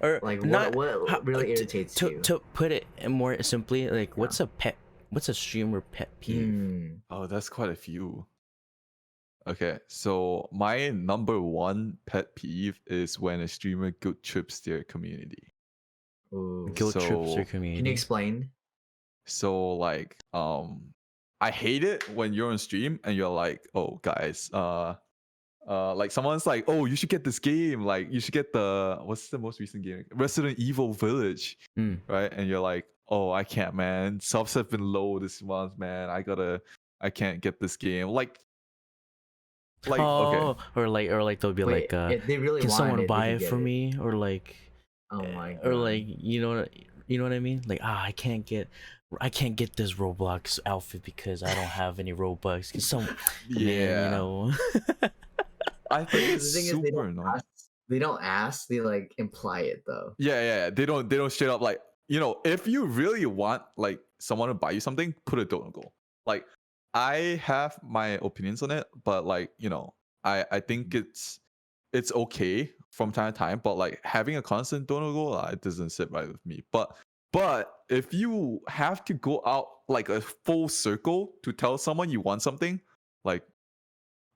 or like not, what really irritates you? To put it more simply, like what's a streamer pet peeve? Oh, that's quite a few. Okay, so my number one pet peeve is when a streamer guilt trips their community. Guilt trips their community. Can you explain? So like I hate it when you're on stream and you're like, oh guys, like someone's like, oh, you should get this game, like you should get what's the most recent game, Resident Evil Village, right? And you're like, oh, I can't, man, subs have been low this month, man, I can't get this game, like okay, or like they'll be like, if they really can want someone it, buy they it can for get it. me, or like, oh my god, or like you know what I mean, like I can't get this Roblox outfit because I don't have any Robux. Man, I think it's the thing is, super annoying. They don't ask, they like imply it though. Yeah, they don't straight up like, if you really want like someone to buy you something, put a donut goal. Like I have my opinions on it, but like I think it's okay from time to time, but like having a constant donor goal, it doesn't sit right with me. But if you have to go out like a full circle to tell someone you want something, like,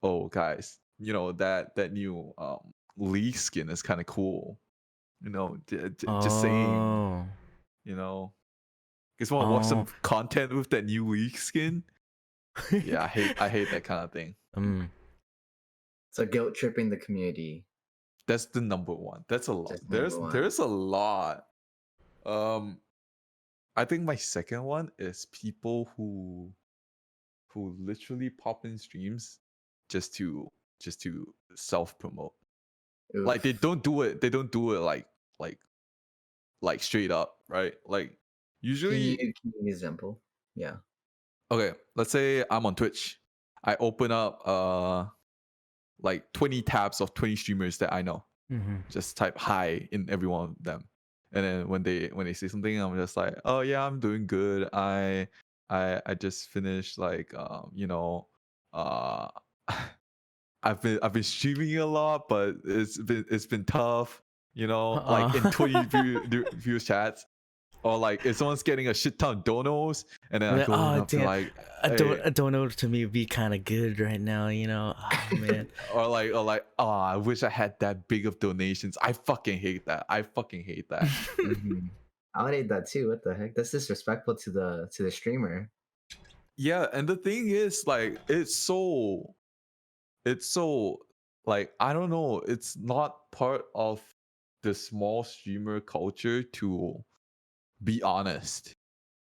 oh guys, that new League skin is kind of cool. Just saying, Oh. Guys want to watch some content with that new League skin? Yeah, I hate that kind of thing. So guilt tripping the community. That's the number one. That's a lot. That's number one. There's a lot. I think my second one is people who literally pop in streams just to self promote. Like they don't do it like straight up, right? Like usually Can you give me an example? Yeah. Okay, let's say I'm on Twitch. I open up like 20 tabs of 20 streamers that I know. Just type hi in every one of them. And then when they say something, I'm just like, oh yeah, I'm doing good. I just finished like I've been streaming a lot, but it's been tough, like in 20 views chats. Or like if someone's getting a shit ton of donos, and then I go up to like, a dono to me would be kind of good right now, Oh man. or like, I wish I had that big of donations. I fucking hate that. Mm-hmm. I would hate that too. What the heck? That's disrespectful to the streamer. Yeah, and the thing is, like, it's so like, I don't know. It's not part of the small streamer culture to be honest,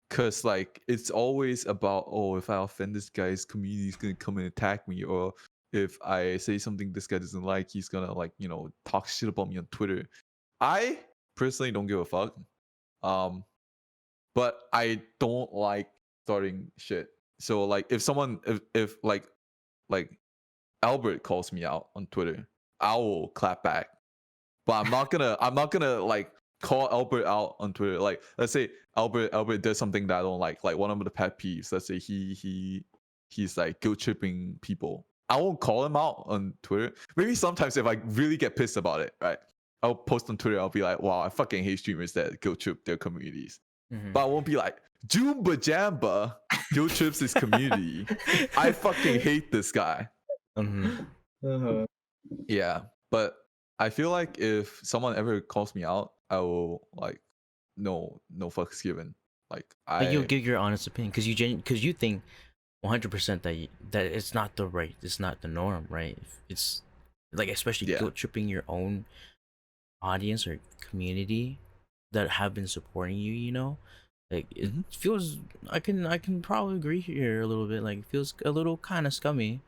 because like it's always about, oh, if I offend this guy, his community is gonna come and attack me, or if I say something this guy doesn't like, he's gonna like talk shit about me on Twitter. I personally don't give a fuck, but I don't like starting shit. So like if someone if like Albert calls me out on Twitter, I will clap back, but I'm not gonna like call Albert out on Twitter. Like, let's say Albert does something that I don't like one of the pet peeves. Let's say he's like guilt tripping people. I won't call him out on Twitter. Maybe sometimes if I really get pissed about it, right, I'll post on Twitter. I'll be like, wow, I fucking hate streamers that guilt trip their communities. But I won't be like, Jamba guilt trips his community. I fucking hate this guy. Yeah, but I feel like if someone ever calls me out, I will like no fucks given. Like you'll give your honest opinion because you think 100% that it's not the norm, right? It's like, especially guilt tripping your own audience or community that have been supporting you, like it feels, I can probably agree here a little bit, like it feels a little kind of scummy.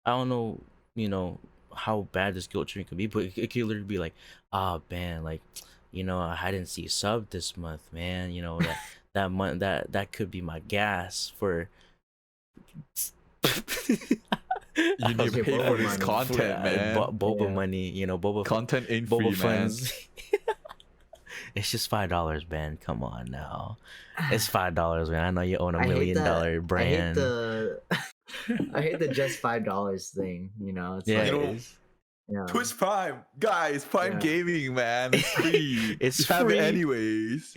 I don't know, how bad this guilt tripping could be, but it could literally be like, oh man, like, I didn't see a sub this month, man, that month, that could be my gas for you need to pay for this content, man. Boba money, Boba content ain't Boba free, funds. It's just $5, man. Come on now, it's $5, man. I know you own $1 million brand. I hate the just $5 thing. It's Twitch Prime, guys, Prime Gaming, man, it's free. It's free. Have it anyways.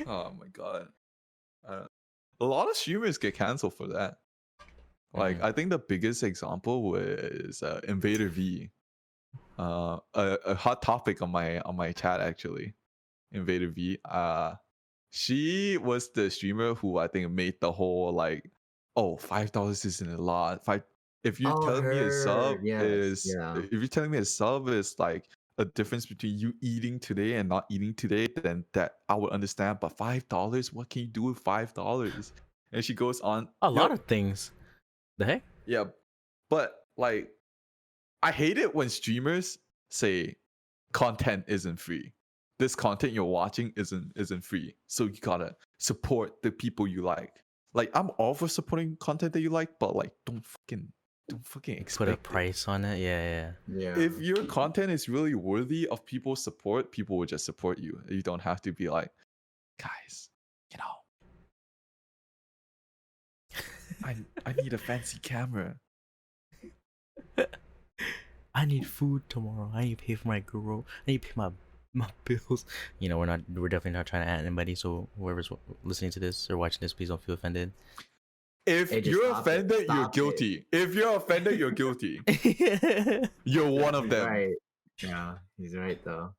Oh my god, a lot of streamers get canceled for that. Like, I think the biggest example was Invader V. A hot topic on my chat, actually. Invader V. She was the streamer who I think made the whole like, oh, $5 isn't a lot. If you're telling me a sub if you're telling me a sub is like a difference between you eating today and not eating today, then that I would understand. But $5, what can you do with $5? And she goes on a lot of things. The heck? Yeah, but like, I hate it when streamers say content isn't free. This content you're watching isn't free, so you gotta support the people you like. Like, I'm all for supporting content that you like, but like, don't fucking expect put a price on it. Yeah. If your content is really worthy of people's support, people will just support you. You don't have to be like, guys, I need a fancy camera. I need food tomorrow. I need to pay for my girl. I need to pay my bills. You know, we're definitely not trying to add anybody. So whoever's listening to this or watching this, please don't feel offended. If Hey, just you're stop it. offended, you're Stop it. guilty. If you're offended, you're guilty. You're one of He's them. right. Yeah, he's right though.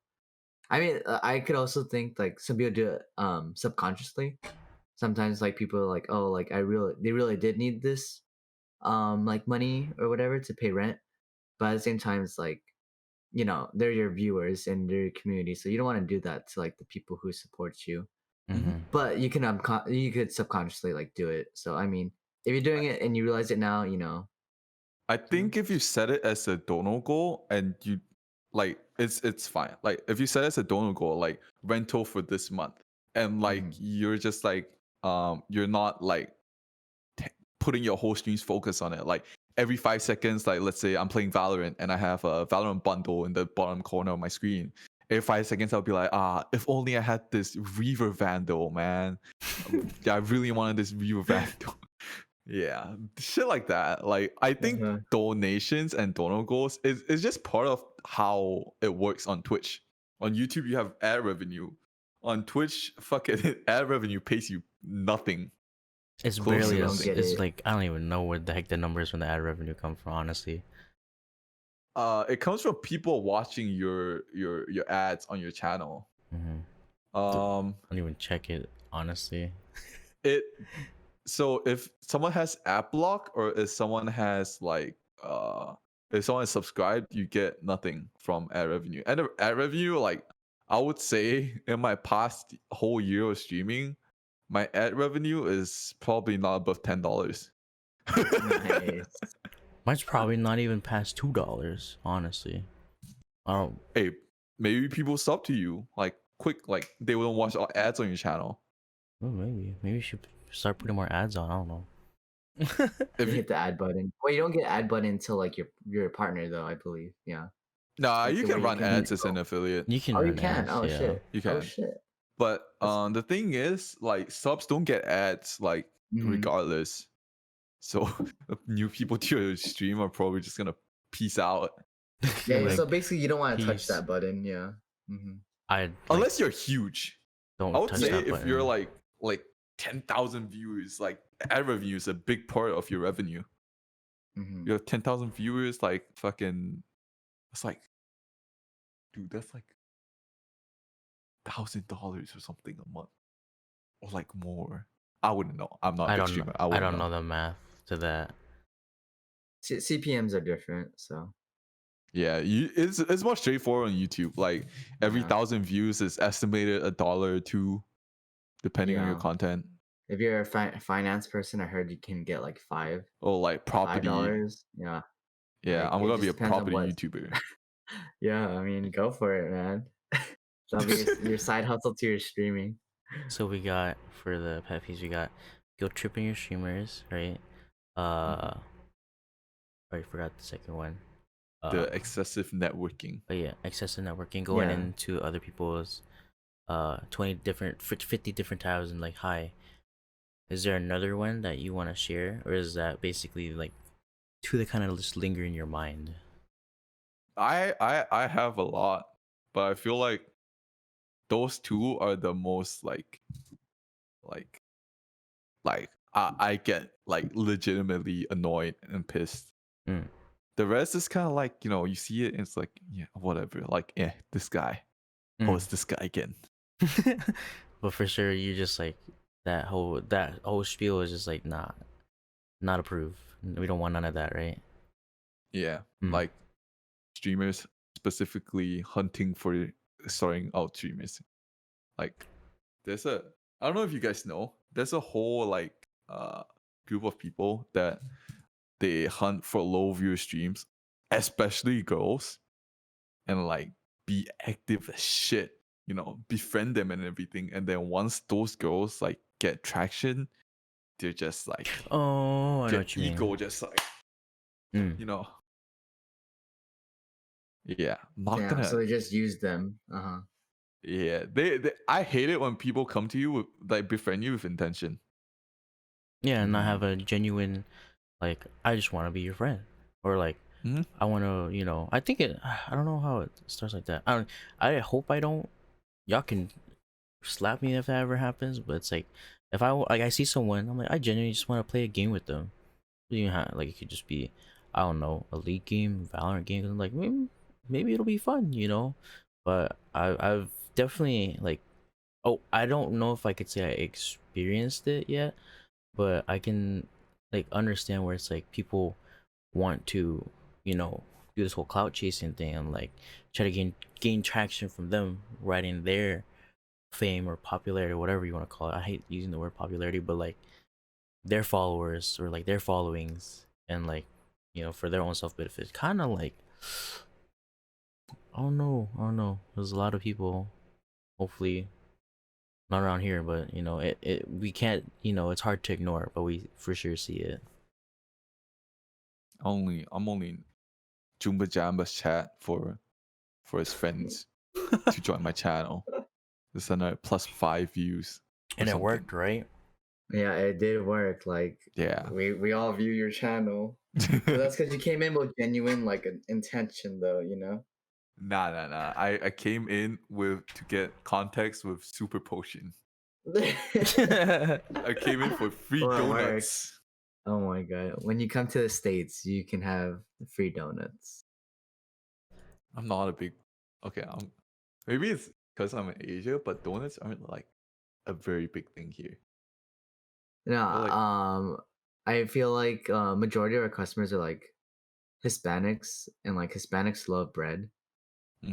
I mean, I could also think like some people do it subconsciously. Sometimes like people are like, oh, like they really did need this like money or whatever to pay rent, but at the same time it's like, you know, they're your viewers and they're your community, so you don't want to do that to like the people who support you. Mhm. But you can you could subconsciously like do it. So I mean, if you're doing it and you realize it now, you know. I think if you set it as a donor goal and you like it's fine. Like if you set it as a donor goal, like rental for this month, and like you're just like you're not like putting your whole stream's focus on it. Like every 5 seconds, like let's say I'm playing Valorant and I have a Valorant bundle in the bottom corner of my screen. Every 5 seconds, I'll be like, if only I had this Reaver Vandal, man. Yeah, I really wanted this Reaver Vandal. Yeah, shit like that. Like I think donations and donor goals is just part of how it works on Twitch. On YouTube, you have ad revenue. On Twitch, fuck it, ad revenue pays you nothing. It's Close to barely don't as nothing. get it's it. like I don't even know where the heck the numbers from the ad revenue come from, honestly. It comes from people watching your ads on your channel. Mhm. I Um, don't even check it, honestly. it so if someone has app block or if someone has like if someone is subscribed, you get nothing from ad revenue. And the ad revenue, like I would say in my past whole year of streaming, my ad revenue is probably not above $10. Nice. Mine's probably not even past $2, honestly. I don't. Hey, maybe people sub to you like quick, like they wouldn't watch all ads on your channel. Oh, maybe you should start putting more ads on. I don't know. If You you, hit the ad button. Well, you don't get ad button until like your partner though, I believe. Yeah. nah, Like you the way can you run can ads as an affiliate. You can Oh, you run can. ads, Oh yeah. shit. You Oh can. shit. But That's- the thing is, like subs don't get ads, like Mhm. regardless. So new people to your stream are probably just gonna peace out. Yeah. Like, So basically, you don't want to touch peace. that button. Yeah. Mm-hmm. I like, Unless you're huge. don't I would touch say that if button. you're like 10,000 viewers, like ad revenue is a big part of your revenue. Mm-hmm. You have 10,000 viewers, like fucking, it's like, dude, that's like $1,000 or something a month, or like more. I wouldn't know. I'm not a I good don't streamer. know. I I wouldn't don't know the math to that. CPMs are different, so Yeah, it's more straightforward on YouTube. Like every yeah. 1,000 views is estimated $1 or $2, depending on your Yeah. content. If you're a finance person, I heard you can get like Or like property. $5. Yeah. Yeah, Like, I'm it gonna just be a depends on property what. YouTuber. Yeah, I mean, go for it, man. That'll be your side hustle to your streaming. So we got for the pet peeves, we got guilt tripping your streamers, right? I forgot the second one. The excessive networking. Oh yeah, excessive networking, going Yeah. into other people's 50 different tabs and like hi. Is there another one that you want to share, or is that basically like two that kind of just linger in your mind? I have a lot, but I feel like those two are the most like I get like legitimately annoyed and pissed. Mm. The rest is kind of like, you know, you see it and it's like, yeah, whatever. Like, this guy. Oh, it's this guy again. But for sure, you just like that whole spiel is just like not approved. We don't want none of that, right? Yeah, like streamers specifically hunting for starting out streamers. Like, I don't know if you guys know, there's a whole like group of people that they hunt for low viewer streams, especially girls, and like be active as shit, you know, befriend them and everything. And then once those girls like get traction, they're just like, oh, I know their what you ego mean. just like, you know. Yeah, So they just use them. Yeah, they I hate it when people come to you with, like, befriend you with intention. Yeah, and not have a genuine like I just want to be your friend, or like I want to, I think I don't know how it starts like that. I hope I don't. Y'all can slap me if that ever happens, but it's like if I see someone, I'm like I genuinely just want to play a game with them. You have like it could just be, I don't know, a League game, Valorant game. I'm like maybe it'll be fun, But I've definitely like, oh, I don't know if I could say I experienced it yet, but I can like understand where it's like people want to, do this whole clout chasing thing and like try to gain traction from them riding their fame or popularity or whatever you want to call it. I hate using the word popularity, but like their followers or like their followings and like, for their own self benefit. Kind of like, I don't know. There's a lot of people, hopefully not around here, but we can't, it's hard to ignore, but we for sure see it. I'm only in JambaCast chat for his friends to join my channel. There's another +5 views. And it something. worked, right? Yeah, it did work. Like, Yeah. we all view your channel. But that's because you came in with genuine like an intention, though. Nah. I came in to get context with super potion. I came in for free donuts. Oh my god! When you come to the States, you can have free donuts. I'm not a big. Okay, maybe it's because I'm in Asia, but donuts aren't like a very big thing here. No, I feel like majority of our customers are like Hispanics, and like Hispanics love bread.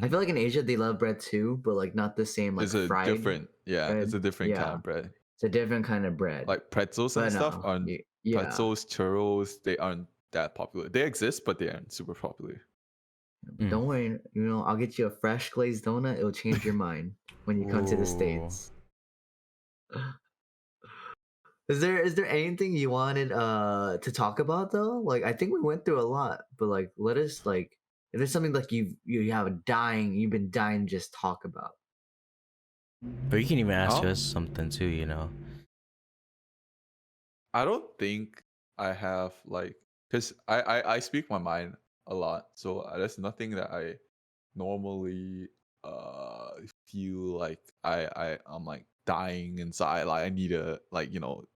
I feel like in Asia they love bread too, but like not the same like it's fried. it's a different kind of bread. It's a different kind of bread. Like pretzels and stuff aren't pretzels, churros, they aren't that popular. They exist, but they aren't super popular. Don't worry, I'll get you a fresh glazed donut. It'll change your mind when you come to the States. Is there anything you wanted to talk about though? Like I think we went through a lot, but like let us like if there's something like you've been dying to just talk about. Or you can even ask us something too, I don't think I have like, because I speak my mind a lot, so there's nothing that I normally feel like I'm like dying inside, like I need to like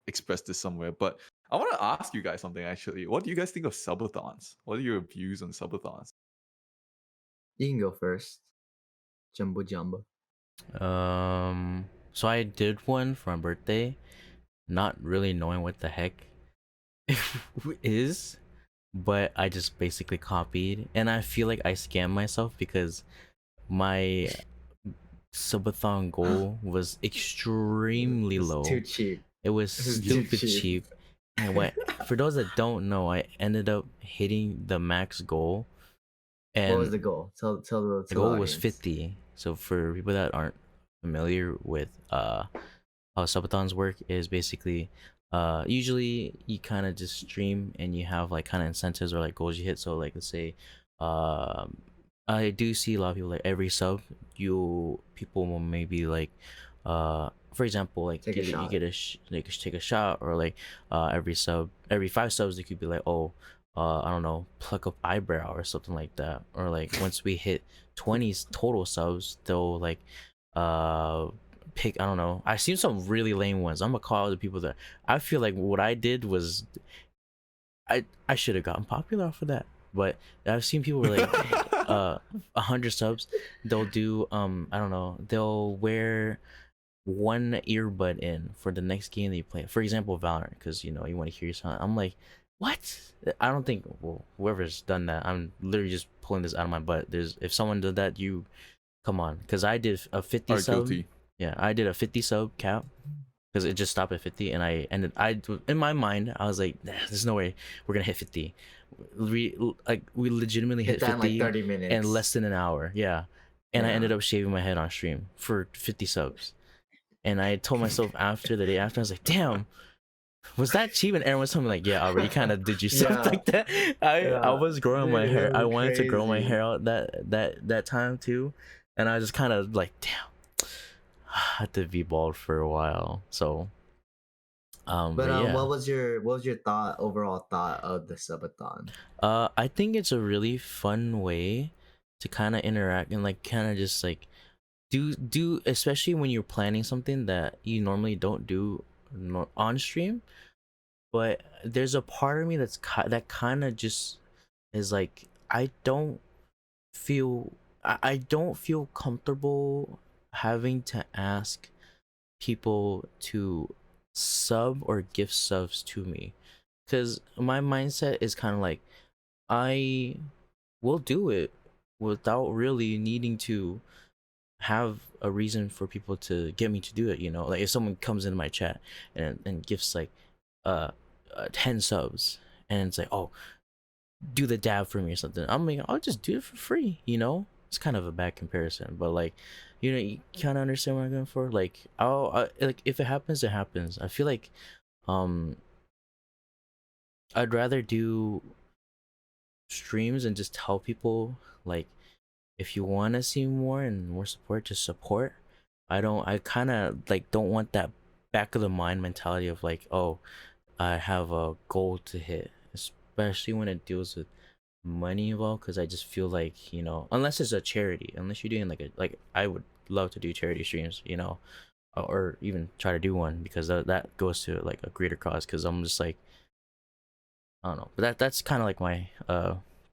express this somewhere. But I want to ask you guys something actually. What do you guys think of subathons? What are your views on subathons? You can go first. Jumbo. So I did one for my birthday, not really knowing what the heck it is, but I just basically copied, and I feel like I scammed myself because my subathon goal was extremely low. Too cheap. It was stupid cheap. And for those that don't know, I ended up hitting the max goal. And what was the goal? Tell the goal was 50. So for people that aren't familiar with how subathons work, is basically usually you kind of just stream and you have like kind of incentives or like goals you hit. So like let's say I do see a lot of people like every sub people will maybe like for example like you get take a shot, or like every 5 subs it could be like, oh, I don't know, pluck up eyebrow or something like that. Or like once we hit 20 total subs, they'll like pick, I don't know, I've seen some really lame ones. I'm gonna call out the people that I feel like what I did was I should have gotten popular off of that. But I've seen people with like 100 subs, they'll do I don't know, they'll wear one earbud in for the next game that you play. For example, Valorant, because you want to hear your sound. I'm like, what? I don't think, well, whoever's done that, I'm literally just pulling this out of my butt. If someone did that, you come on, because I did a 50 sub. Guilty. Yeah, I did a 50 sub cap because it just stopped at 50, and I in my mind I was like, there's no way we're gonna hit 50. We legitimately hit 50 in like 30 minutes in less than an hour. Yeah. And I ended up shaving my head on stream for 50 subs. And I told myself after the day after, I was like, damn, was that cheap? And everyone's telling me like, yeah, already kind of did you stuff like that. I was growing my hair. I wanted to grow my hair out that time too. And I was just kind of like, damn, I had to be bald for a while. So But yeah, what was your overall thought of the subathon? I think it's a really fun way to kind of interact and like kind of just like do especially when you're planning something that you normally don't do on stream. But there's a part of me that kind of just is like feel I don't feel comfortable having to ask people to sub or gift subs to me, because my mindset is kind of like I will do it without really needing to have a reason for people to get me to do it. Like if someone comes into my chat and gifts like uh, 10 subs, and it's like, oh, do the dab for me or something, I'm like, I'll just do it for free. It's kind of a bad comparison, but like, you kind of understand what I'm going for. Like like if it happens, it happens. I feel like um I'd rather do streams and just tell people, like, if you want to see more and more support, just support. I kind of like don't want that back of the mind mentality of like, oh, I have a goal to hit, especially when it deals with money involved. Because I just feel like, unless it's a charity, unless you're doing like I would love to do charity streams, or even try to do one, because that goes to like a greater cause. Because I'm just like, I don't know, but that's kind of like my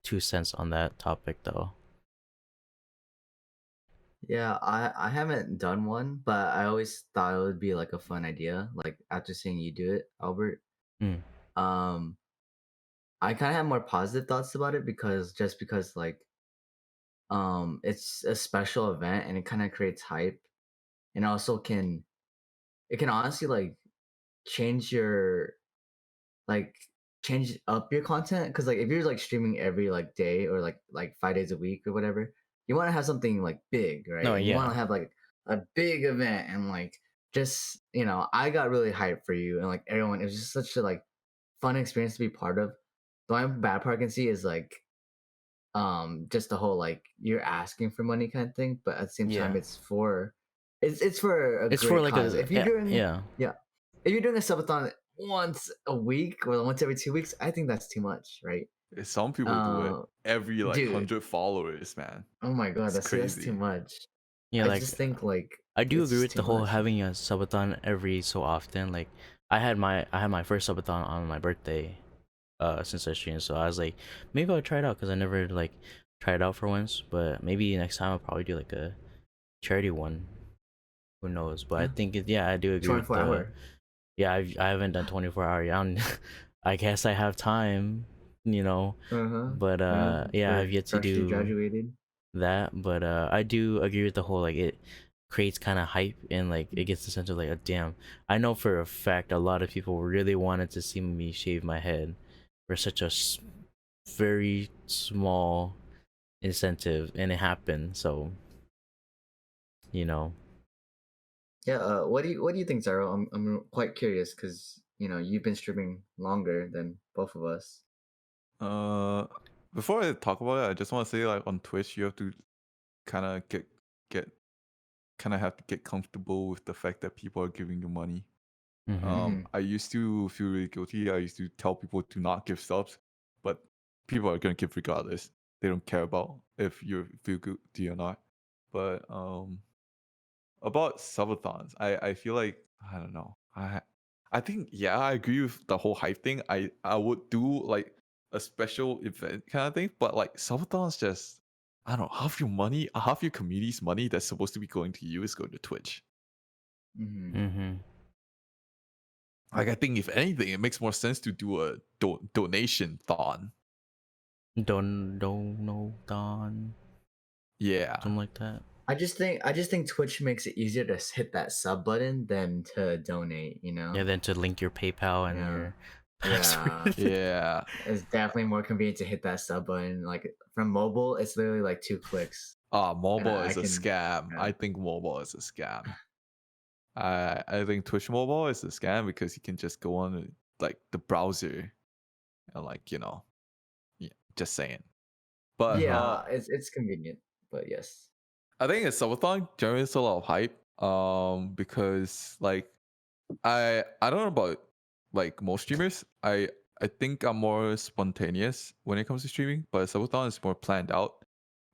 2 cents on that topic though. Yeah, I haven't done one, but I always thought it would be like a fun idea. Like after seeing you do it, Albert, Mm. um, I kind of have more positive thoughts about it because like it's a special event and it kind of creates hype, and also can honestly like change your like change up your content, because like if you're like streaming every like day or like 5 days a week or whatever, you want to have something like big, right? No, And you want yeah. to have like a big event, and like just I got really hyped for you, and like everyone, it was just such a like fun experience to be part of. The only bad part I can see is like just the whole like you're asking for money kind of thing, but at the same time Yeah. it's for a It's for great like cause. If you're doing yeah. yeah, if you're doing a subathon once a week or once every 2 weeks, I think that's too much, right? Some people do it Uh, every like dude, 100 followers, man. oh my god, It's that's too crazy. much. Yeah, I like just think like I do it's agree just with too the whole much. having a subathon every so often. Like I had my first subathon on my birthday, since I streamed, so I was like, maybe I'll try it out, because I never like tried it out for once. But maybe next time I'll probably do like a charity one. Who knows? But I Yeah, think yeah, I do agree with 24 hour. yeah, I haven't done 24 hour yet. I guess I have time, Uh-huh. but Yeah, yeah, we're I've yet to freshly do graduated. that. But I do agree with the whole, like, it creates kind of hype, and like it gets the sense of like, oh, damn, I know for a fact a lot of people really wanted to see me shave my head for such a very small incentive, and it happened. So you know Yeah, what do you think, Zaro? I'm quite curious because you've been streaming longer than both of us. Uh, Before I talk about it, I just want to say, like, on Twitch, you have to kind of get kind of have to get comfortable with the fact that people are giving you money. mm-hmm. I used to feel really guilty. I used to tell people to not give subs, but people are gonna give regardless. They don't care about if you feel guilty or not. But about subathons, I feel like, I don't know. I think, yeah, I agree with the whole hype thing. I would do like a special event kind of thing, but like subathons, just, I don't know, half your money, half your community's money that's supposed to be going to you is going to Twitch. Mm-hmm. Mm-hmm. Like, I think if anything, it makes more sense to do a donation thon. Don't know, Don, Yeah. something like that. I just think Twitch makes it easier to hit that sub button than to donate. Yeah, then to link your PayPal and Yeah. your Yeah. password. Yeah. It's definitely more convenient to hit that sub button. Like from mobile, it's literally like 2 clicks, and Mobile I is a can. scam. Yeah. I think mobile is a scam. I think Twitch mobile is a scam because you can just go on like the browser and, like, yeah, just saying. But Yeah, it's convenient, but yes. I think a subathon generates a lot of hype. Because like, I don't know about like most streamers, I think I'm more spontaneous when it comes to streaming, but subathon is more planned out.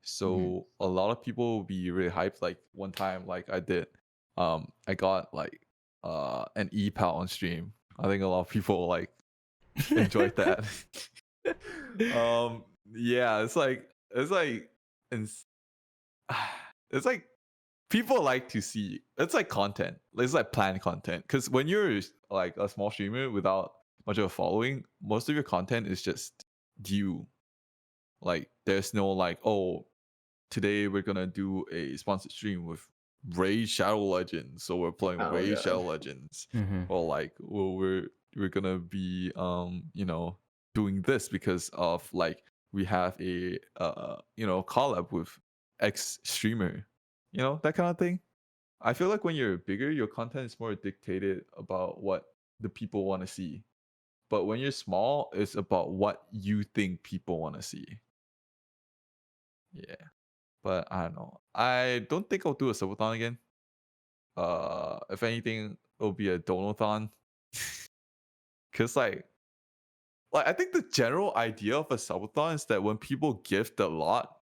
So a lot of people will be really hyped. Like one time, like I did, I got like an e-pal on stream. I think a lot of people like enjoyed that. Yeah, it's it's like people like to see, it's like content, it's like planned content, because when you're like a small streamer without much of a following, most of your content is just you. Like there's no like, oh, today we're gonna do a sponsored stream with Raid Shadow Legends, so we're playing Oh, Raid God. Shadow Legends, Mhm. or like, well, we're gonna be doing this because of like we have a collab with X streamer, that kind of thing. I feel like when you're bigger, your content is more dictated about what the people want to see, but when you're small, it's about what you think people want to see. Yeah. But I don't know. I don't think I'll do a subathon again. If anything, it'll be a donathon. Cause like I think the general idea of a subathon is that when people gift a lot,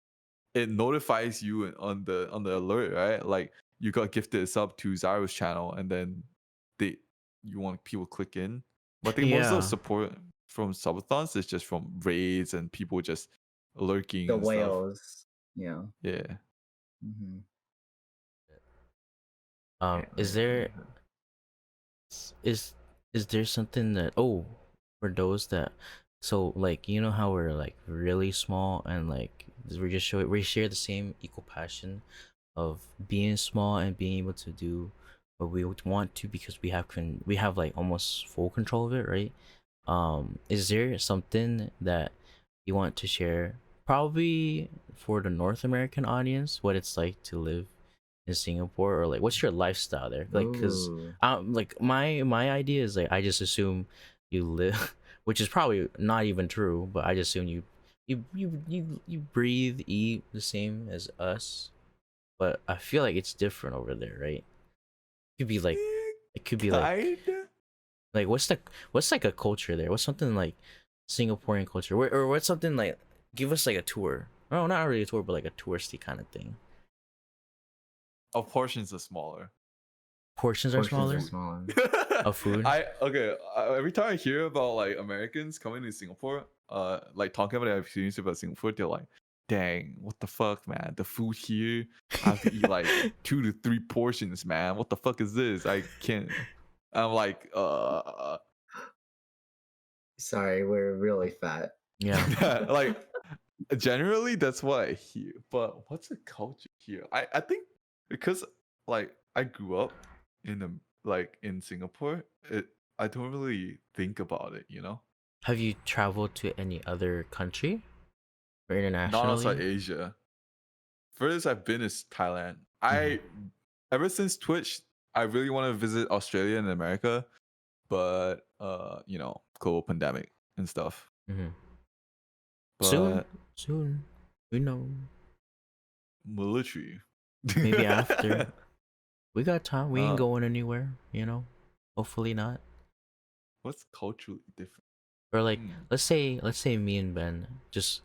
it notifies you on the alert, right? Like you got gifted a sub to Xyhroh's channel, and then you want people to click in. But I think most of the Yeah. support from subathons is just from raids and people just lurking The and stuff. whales. Yeah. Yeah. Mm-hmm. Is there is there something that, for those that, so like, you know how we're like really small and like we share the same equal passion of being small and being able to do what we would want to, because we have like almost full control of it, right? Is there something that you want to share, probably for the North American audience, what it's like to live in Singapore, or like what's your lifestyle there? Like, cause Ooh. like my idea is like, I just assume you live, which is probably not even true, but I just assume you breathe, eat the same as us, but I feel like it's different over there, right? Could be like, it could be Kinda. like what's like a culture there? What's something like Singaporean culture, or what's something like? Give us like a tour. No, not really a tour, but like a touristy kind of thing. Our portions are smaller. Portions are Portions smaller are smaller. of food. Every time I hear about like Americans coming to Singapore, like talking about their experience about Singapore, they're like, "Dang, what the fuck, man? The food here, I have to eat like 2 to 3 portions, man. What the fuck is this? I can't." I'm like, Sorry, we're really fat. Yeah. like generally that's what I hear. But what's the culture here? I think because like I grew up in Singapore, I don't really think about it, Have you traveled to any other country or Not outside internationally? Asia. Furthest I've been is Thailand. Mhm. Ever since Twitch, I really want to visit Australia and America, but global pandemic and stuff. Mhm. Soon, But soon, we know. military. Maybe after. We got time. We ain't uh, going anywhere. Hopefully not. what's culturally different? Or like, Hmm. let's say me and Ben just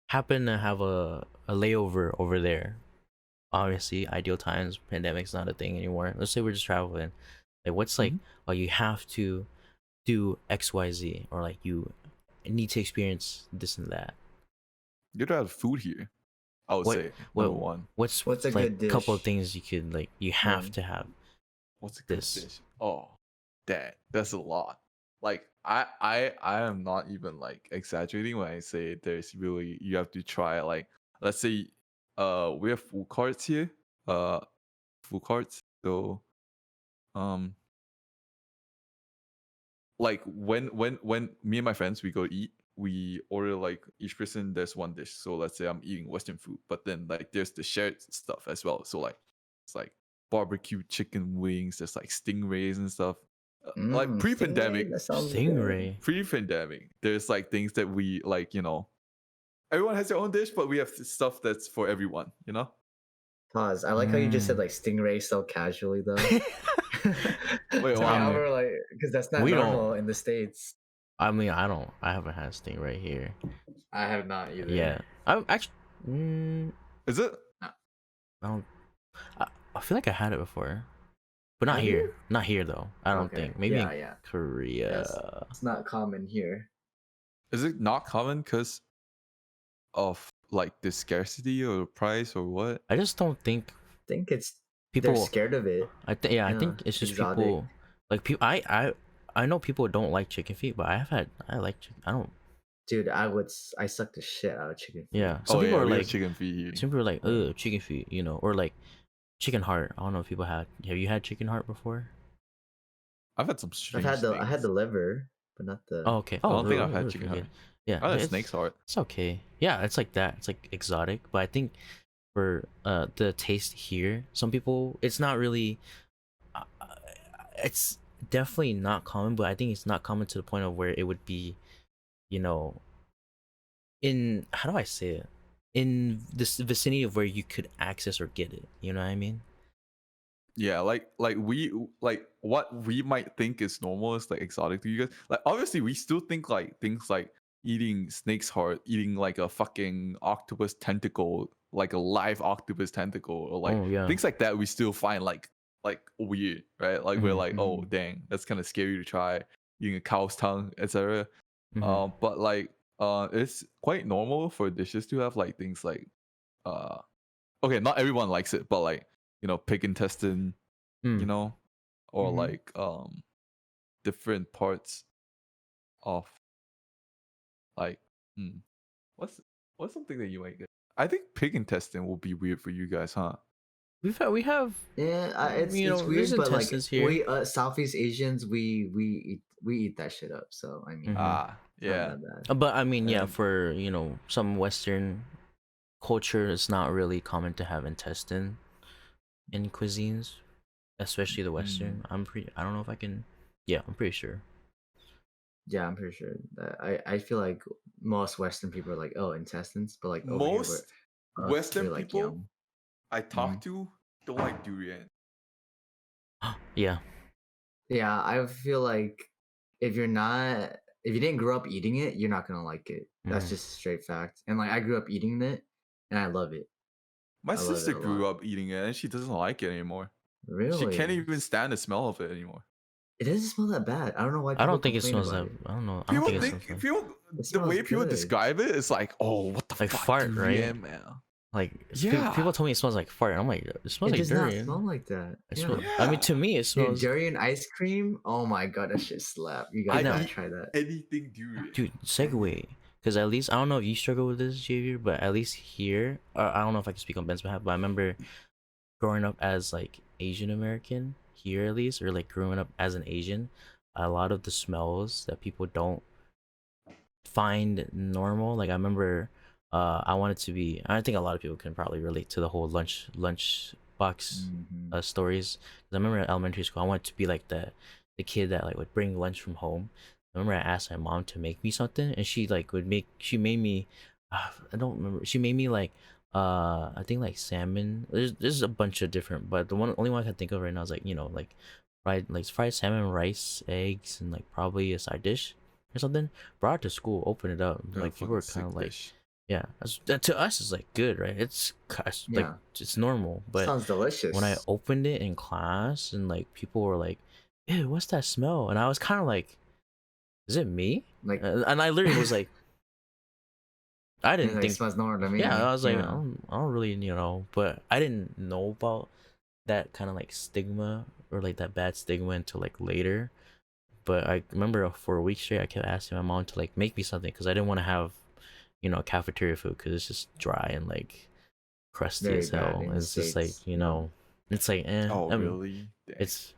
happen to have a layover over there. Obviously, ideal times, pandemic's not a thing anymore. Let's say we're just traveling. Like, what's like, Mhm. oh, you have to do XYZ, or like you need to experience this and that. You'd have food here, I would What say. what Number one. what's What's a like good couple of dish? things you could like you have Yeah. to have What's a good this. dish? Oh, that's a lot. Like I am not even like exaggerating when I say there's really, you have to try, like, let's say we have food carts here. Uh Food carts. So um like when me and my friends we go eat, we order like each person there's one dish. So let's say I'm eating Western food, but then like there's the shared stuff as well. So like it's like barbecue chicken wings, there's like stingrays and stuff. Like Stingray? That sounds good. Stingray. pre-pandemic, there's like things that we like, everyone has their own dish, but we have stuff that's for everyone. Pause. I like how you just said Mm. like stingray so casually though. Wait, So why? now we're like, because that's not We don't- normal in the States. I mean, I haven't had sting right here. I have not either. Yeah, I'm actually. Is it? I don't. I feel like I had it before, but not Have here. you? Not here though. I don't Okay. think. Maybe Yeah, in yeah. Korea. Yes. It's not common here. Is it not common because of like the scarcity or the price or what? I just don't think I think it's they're people. scared of it. I Yeah, think it's just exotic. people. Like people. I know people don't like chicken feet, but I like chicken. I don't. Dude, I suck the shit out of chicken feet. Yeah. Some Oh people yeah, are we have like. chicken feet here. Some people are like, ugh, chicken feet, you know, or like chicken heart. I don't know if people have you had chicken heart before? I've had some I strange had things. the liver, but not the. Oh, okay. I Oh, don't think the I've had liver's chicken pretty heart. good. Yeah, I had it's, snake's heart. it's okay. Yeah, it's like that. It's like exotic, but I think for the taste here, some people it's not really. Uh, it's definitely not common, but I think it's not common to the point of where it would be, you know, in how do I say it? In this vicinity of where you could access or get it. You know what I mean? Yeah, like we like what we might think is normal is like exotic to you guys. Like obviously we still think like things like eating snake's heart, eating like a fucking octopus tentacle, like a live octopus tentacle, or like Oh yeah. things like that we still find like weird, right? Like we're like, oh Mhm. dang, that's kind of scary to try eating a cow's tongue, etc. Mhm. But like it's quite normal for dishes to have like things like uh okay, not everyone likes it, but like, you know, pig intestine, you Mm. know, or Mhm. like different parts of like what's something that you might get. I think pig intestine will be weird for you guys, huh? We have Yeah, it's you know weird, there's but like intestines here. we Southeast Asians, we eat that shit up. So I mean, Mhm. Ah, it's not yeah. that bad. But I mean, yeah, And for you know some Western culture, it's not really common to have intestine in cuisines, especially the Western. I don't know if I can. Yeah, I'm pretty sure. Yeah, I'm pretty sure. That I feel like most Western people are like, oh, intestines, but like over here, most we're Western like people yum. I talk to don't like durian. Yeah. Yeah, I feel like if if you didn't grow up eating it, you're not gonna like it. That's Mhm. just straight fact. And like I grew up eating it, and I love it. My I love sister it a grew lot. up eating it and she doesn't like it anymore. She Really, can't even stand the smell of it anymore. it doesn't smell that bad. I don't know why I people don't think it complain smells about that. it. I don't know. I don't People think it Yeah. smells bad. the smells way people good. describe it is like, oh, what the Like fuck, fart, right? durian, man. Like Yeah. people told me it smells like fart. I'm like, it smells It like does not durian. smell like that. It Yeah. smells. I mean, to me, it Dude, smells. durian ice cream. Oh my god, that shit slap. You guys I gotta eat try that. anything durian. Dude, segue. Because at least I don't know if you struggle with this, Xavier, but at least here, I don't know if I can speak on Ben's behalf, but I remember growing up as like Asian American here at least, or like growing up as an Asian, a lot of the smells that people don't find normal. Like I remember, I wanted to be. I think a lot of people can probably relate to the whole lunch box Mhm. stories. 'Cause I remember in elementary school, I wanted to be like the kid that like would bring lunch from home. I remember I asked my mom to make me something, and she like she made me. I don't remember. She made me like I think like salmon. There's a bunch of different, but the only one I can think of right now is like you know like fried salmon, rice, eggs, and like probably a side dish or something. Brought it to school, opened it up. They're a Like people were fucking kind of sick like, dish. yeah, to us it's like good, right? It's like Yeah. it's normal, but Sounds delicious. when I opened it in class and like people were like, "Ew, what's that smell?" And I was kind of like, "Is it me?" like, And I literally was like, I didn't it think. smells normal to me. Yeah, I was like, yeah. I don't really, but I didn't know about that kind of like stigma or like that bad stigma until like later. But I remember for a week straight, I kept asking my mom to like make me something because I didn't want to have, cafeteria food because it's just dry and like crusty Very as bad hell. in the It's just like States, yeah. it's like Oh, I mean, really? Dang. it's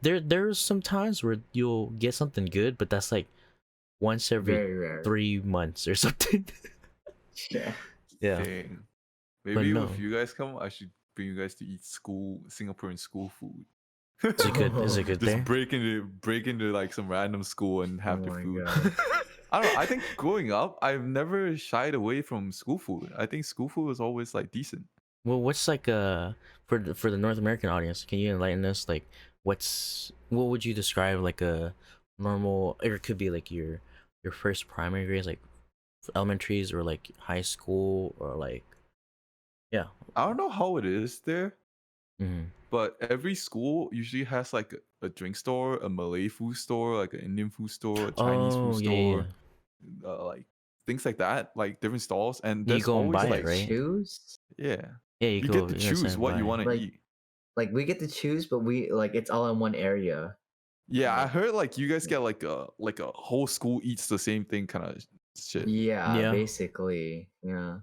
there's some times where you'll get something good, but that's like once every Very rare. 3 months or something. Yeah. Yeah. Dang. Maybe no. if you guys come, I should bring you guys to eat Singaporean school food. Is it good? Is it good Just there? break into like some random school and have Oh the my food. God. I don't know. I think growing up, I've never shied away from school food. I think school food was always like decent. Well, what's like for the North American audience? Can you enlighten us? Like, what would you describe like a normal? Or it could be like your first primary grades, like elementaries or like high school or like yeah. I don't know how it is there, Mm-hmm. but every school usually has like a drink store, a Malay food store, like an Indian food store, a Chinese food Oh yeah, yeah, store, like things like that, like different stalls. And yeah. You there's go and always buy Get it, to like, right? choose. yeah, Yeah, you you get go. to You're gonna choose stand what you buy. want to Like eat. we get to choose, but we like it's all in one area. Yeah, I Like, heard like you guys get like a whole school eats the same thing kind of shit. yeah, Yeah. basically. Yeah.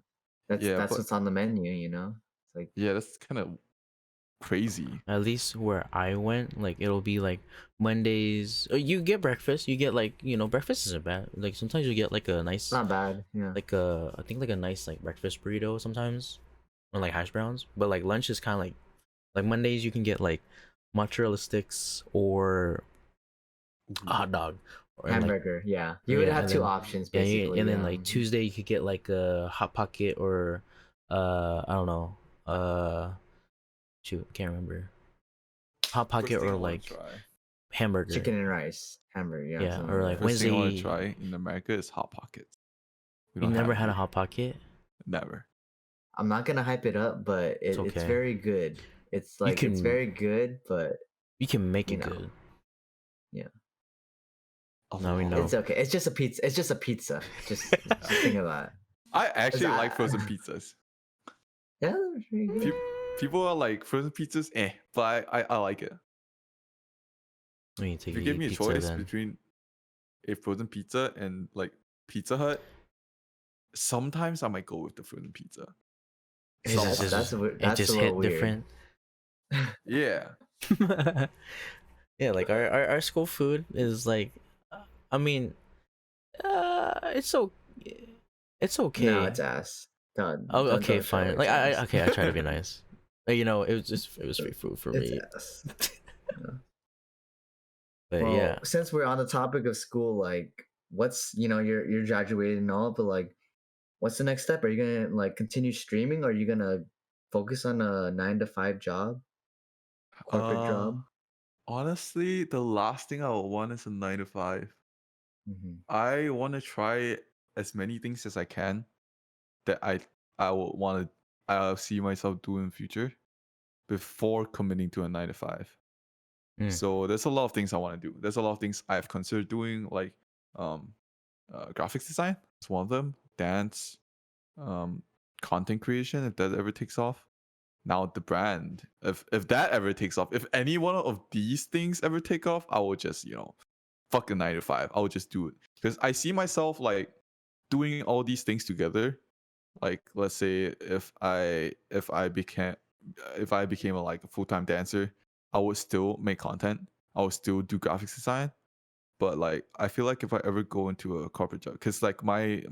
Yeah, That's but what's on the menu, you know? It's like yeah, that's kind of crazy. At least where I went, like it'll be like Mondays. You get breakfast. You get like breakfast isn't bad. Like sometimes you get like a it's nice not bad. Yeah. like a I think like a nice like breakfast burrito sometimes, or like hash browns. But like lunch is kind of like Mondays you can get like mozzarella sticks or a hot dog, or and like Hamburger, yeah. You would yeah, have and two then options yeah, basically, and then yeah. like Tuesday you could get like a hot pocket or I don't know shoot I can't remember hot First pocket thing or I want to like try. hamburger. Chicken and rice, hamburger, yeah, Yeah, something or like like that. First thing I want to Wednesday. try in America is hot pockets. We You've don't have never it had a here. hot pocket? Never. I'm not gonna hype it up, but It's it's okay. very good. It's You like it's can very good, but you can make you it know, good. yeah. Now we know. It's okay. It's just a pizza. It's just a pizza. Just think of that. I actually like I- frozen pizzas. Yeah, that's pretty good. People are like frozen pizzas, but I like it. We need to If you give eat me a pizza choice then. between a frozen pizza and like Pizza Hut, sometimes I might go with the frozen pizza. It's just, Sometimes. it That's a just little hit weird. different. Yeah. Yeah, like our school food is like, I mean, it's so, it's okay. No, it's ass. Oh, okay, Don't show fine. it's Like ass. I try to be nice. It was free food for It's me. ass. But Well, yeah, since we're on the topic of school, like, what's you're graduated and all, but like, what's the next step? Are you gonna like continue streaming, or are you gonna focus on a 9 to 5 job, corporate Uh, job? honestly, the last thing I would want is a 9 to 5. Mm-hmm. I want to try as many things as I can that I would want to I'll see myself do in the future before committing to a 9 to 5. Mm. So there's a lot of things I want to do. There's a lot of things I've considered doing, like um, graphics design. It's one of them. Dance, um, content creation. If that ever takes off. Now the brand. If that ever takes off. If any one of these things ever take off, I will just fuck a 9 to 5. I will just do it because I see myself like doing all these things together. Like let's say if I became like a full-time dancer, I would still make content. I would still do graphics design. But like I feel like if I ever go into a corporate job, because like my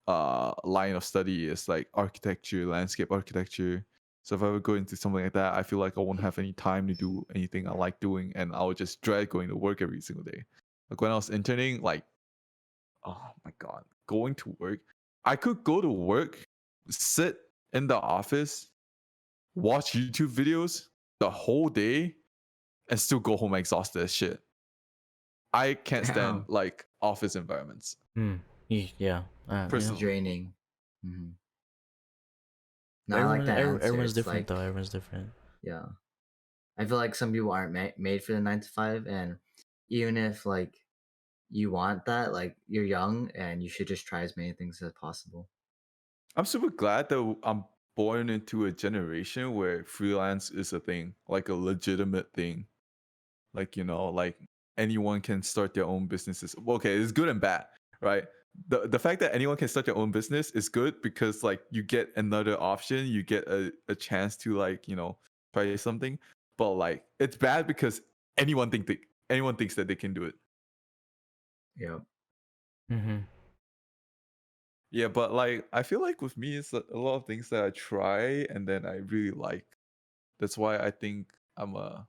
line of study is like architecture, landscape architecture. So if I would go into something like that, I feel like I won't have any time to do anything I like doing, and I would just dread going to work every single day. Like when I was interning, like, oh my god, going to work. I could go to work, sit in the office, watch YouTube videos the whole day, and still go home exhausted as shit. I can't stand Damn. like office environments. Yeah. It's Personally. draining. Mm-hmm. No, I like that answer. Everyone's It's different like, though. Everyone's different. yeah, I feel like some people aren't made for the 9 to 5, and even if like you want that, like you're young and you should just try as many things as possible. I'm super glad that I'm born into a generation where freelance is a thing, like a legitimate thing. Like, like anyone can start their own businesses. Okay, it's good and bad, right? The fact that anyone can start their own business is good because like you get another option, you get a chance to like, try something. But like it's bad because anyone thinks that they can do it. Yep. Mm-hmm. Yeah, but like I feel like with me it's a lot of things that I try and then I really like. That's why I think I'm a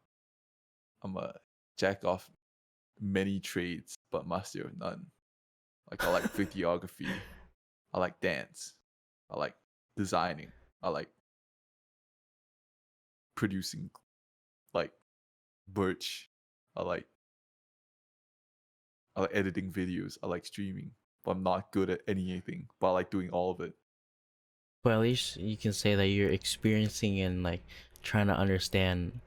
jack of many trades but master of none. Like I like videography, I like dance, I like designing. I like producing like merch. I like editing videos. I like streaming. But I'm not good at anything. But I like doing all of it. But at least you can say that you're experiencing and like trying to understand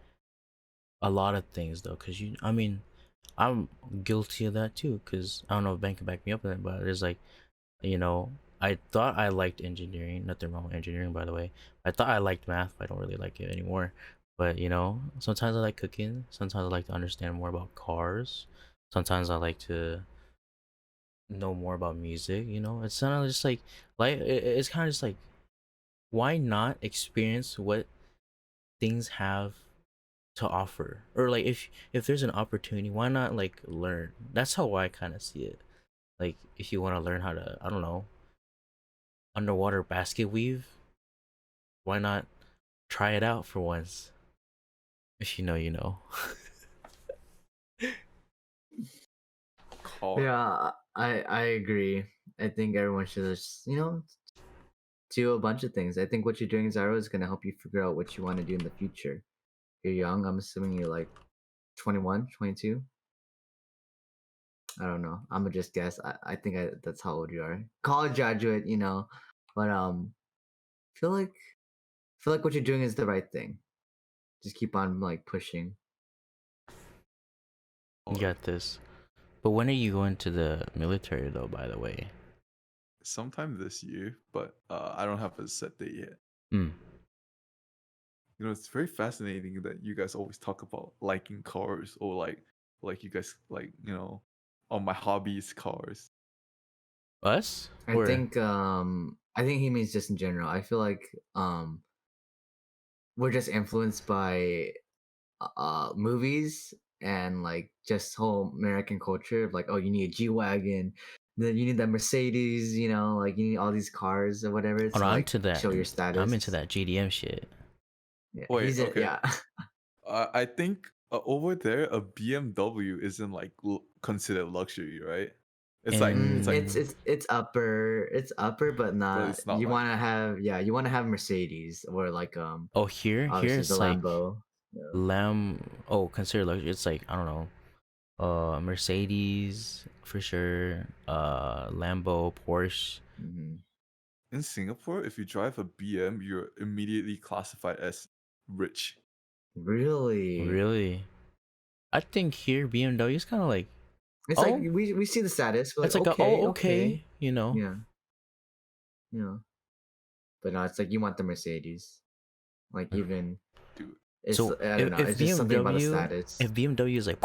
a lot of things though, because I mean, I'm guilty of that too. Because I don't know if Ben can back me up on it, but it's like, you know, I thought I liked engineering. Nothing wrong with engineering, by the way. I thought I liked math, but I don't really like it anymore. But you know, sometimes I like cooking. Sometimes I like to understand more about cars. Sometimes I like to know more about music. You know, it's kind of just like it's kind of just like, why not experience what things have to offer? Or like if there's an opportunity, why not like learn? That's how I kind of see it. Like if you want to learn how to, I don't know, underwater basket weave, why not try it out for once? If you know, you know. Car. Yeah, I agree. I think everyone should just, do a bunch of things. I think what you're doing, Xyhroh, is gonna help you figure out what you want to do in the future. You're young. I'm assuming you're like 21, 22. I don't know. I'm gonna just guess. I think that's how old you are. College graduate, but feel like feel like what you're doing is the right thing. Just keep on like pushing. You got this. But when are you going to the military though, by the way? Sometime this year, but I don't have a set date yet. Hmm. You know, it's very fascinating that you guys always talk about liking cars, or like you guys like, oh, my hobby is cars. Us? I Or think I think he means just in general. I feel like we're just influenced by movies and like just whole American culture of like, oh, you need a G wagon, then you need that Mercedes, like you need all these cars or whatever oh, to no, I'm like into that. show your I'm into status. that GDM shit. Yeah, Wait, okay. yeah. I think over there a BMW isn't like considered luxury, right? It's like And It's upper, but but not. it's not You like want to have you want to have Mercedes or like oh, here obviously the it's like Lambo. Yeah. consider luxury. It's like, I don't know, Mercedes for sure, Lambo, Porsche. Mhm. in Singapore, if you drive a BM, you're immediately classified as rich. Really, Really, I think here BMW is kind of like, it's like oh, we see the status. We're it's like, like a, okay, oh, okay, okay, you know. yeah, yeah. But no, it's like you want the Mercedes. Like even Dude, it's So I don't know. if It's just something about the status. if BMW is like,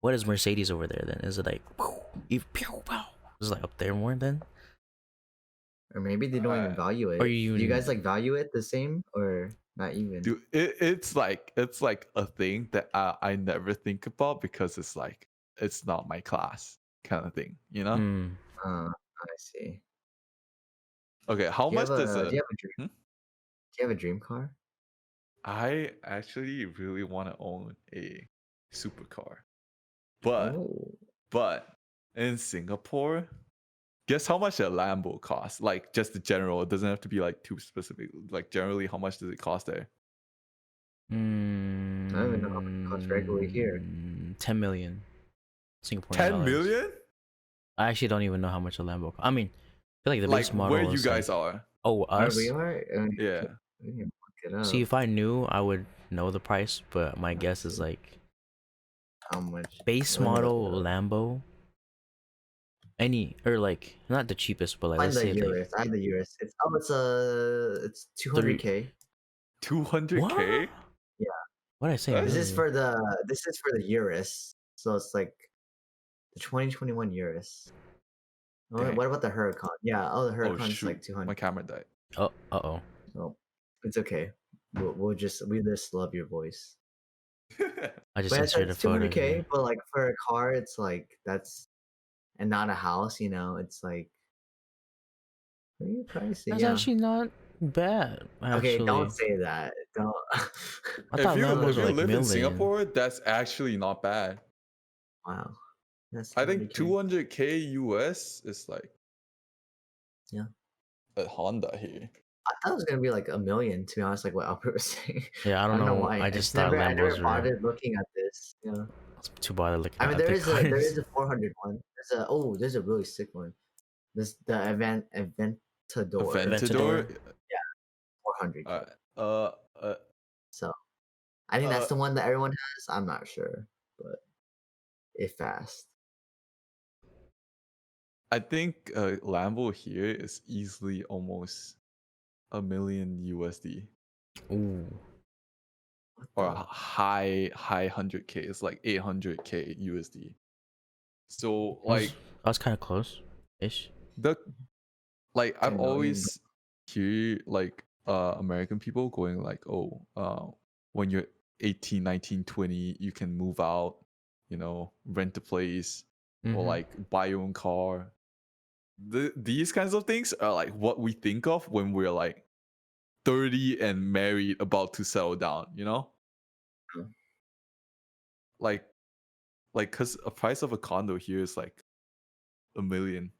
what is Mercedes over there then? Is it like, if pew pow? Is it like up there more then? Or maybe they don't even uh, value Or it. you Do you guys like value it the same or not even? dude, it's like a thing that I never think about because it's like it's not my class kind of thing, you know? Mm, I see. Okay, how Do you have much does a a do you have a dream? hmm? Do you have a dream car? I actually really want to own a supercar. But Oh, in Singapore, guess how much a Lambo costs? Like just the general. It doesn't have to be like too specific. Like generally, how much does it cost there? I don't even know how much it costs regularly here. 10 million Singaporean 10 dollars. million? I actually don't even know how much a Lambo. I mean, I feel like the Like base where model you is guys like, are? oh, Where we us. are, Yeah. we can look it See, up. if I knew, I would know the price. But my guess is like How much? base Let me look model it up. Lambo. Any or like not the cheapest, but like Find let's the say like Urus. I have the Urus. It's three. 200K. 200K? What? Yeah, What did I say? That's Million? this is for the Urus. So it's like the 2021 Urus. dang. What about the Huracan? Yeah, oh the Oh Huracan's shoot. like 200. My camera died. Oh, oh. So it's okay. We just love your voice. I just But it's inserted a photo 200K. here. But like for a car, it's like that's and not a house. It's like pretty pricey. That's Yeah. actually not bad. Okay, don't Actually, say that. Don't. I if thought you Lambos if were you like live in million. Singapore, that's actually not bad. Wow, that's I think 200K. 200K US is like Yeah. a Honda here. I thought it was gonna be like 1 million, to be honest, like what Albert was saying. Yeah, I don't know know. why. I just thought I never Lambos were. bothered looking at this. Yeah. I was too bothered looking I at mean, epic there cars. is a 400 one. There's a really sick one. This the Aventador Aventador? 400K. uh, uh, So I think that's uh, the one that everyone has. I'm not sure, but it fast. I think Lambo here is easily almost $1 million USD Ooh. or the- high 100K. It's like 800K USD. So I like was kind of close, ish. the like I've 10 million. always hear like American people going like, oh, when you're 18, 19, 20, you can move out, you know, rent a place or Mhm. like buy your own car. These kinds of things are like what we think of when we're like 30 and married, about to settle down, you know? Yeah. Like because a price of a condo here is like $1 million.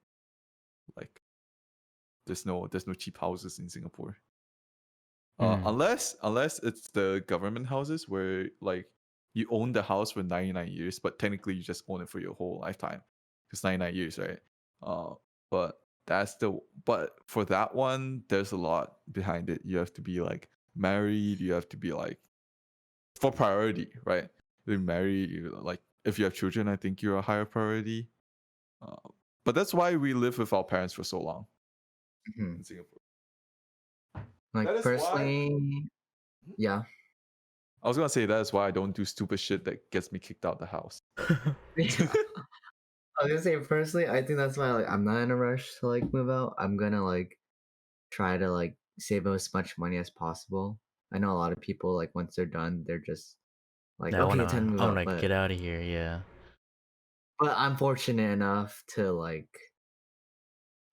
Like there's no cheap houses in Singapore. Mm. Unless it's the government houses where like you own the house for 99 years, but technically you just own it for your whole lifetime. It's 99 years, right? But but for that one, there's a lot behind it. You have to be like married, you have to be like for priority, right? You're married, you like if you have children, I think you're a higher priority. But that's why we live with our parents for so long Mhm. in Singapore. Like That is why- personally, yeah. I was gonna say that is why I don't do stupid shit that gets me kicked out the house. I was gonna say personally, I think that's why like I'm not in a rush to like move out. I'm gonna like try to like save as much money as possible. I know a lot of people like once they're done, they're just like Yeah, okay, time to move I out. wanna get out of here. Yeah. But I'm fortunate enough to like,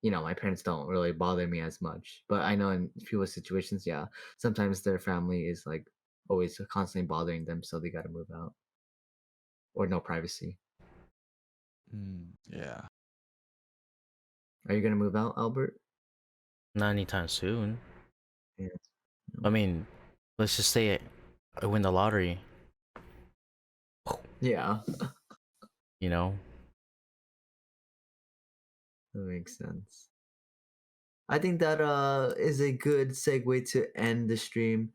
you know, my parents don't really bother me as much. But I know in people's situations, yeah, sometimes their family is like always constantly bothering them, so they gotta move out or no privacy. Yeah. Are you gonna move out, Albert? Not anytime soon. Yeah. I mean, let's just say I win the lottery. Yeah, You know. that makes sense. I think that is a good segue to end the stream.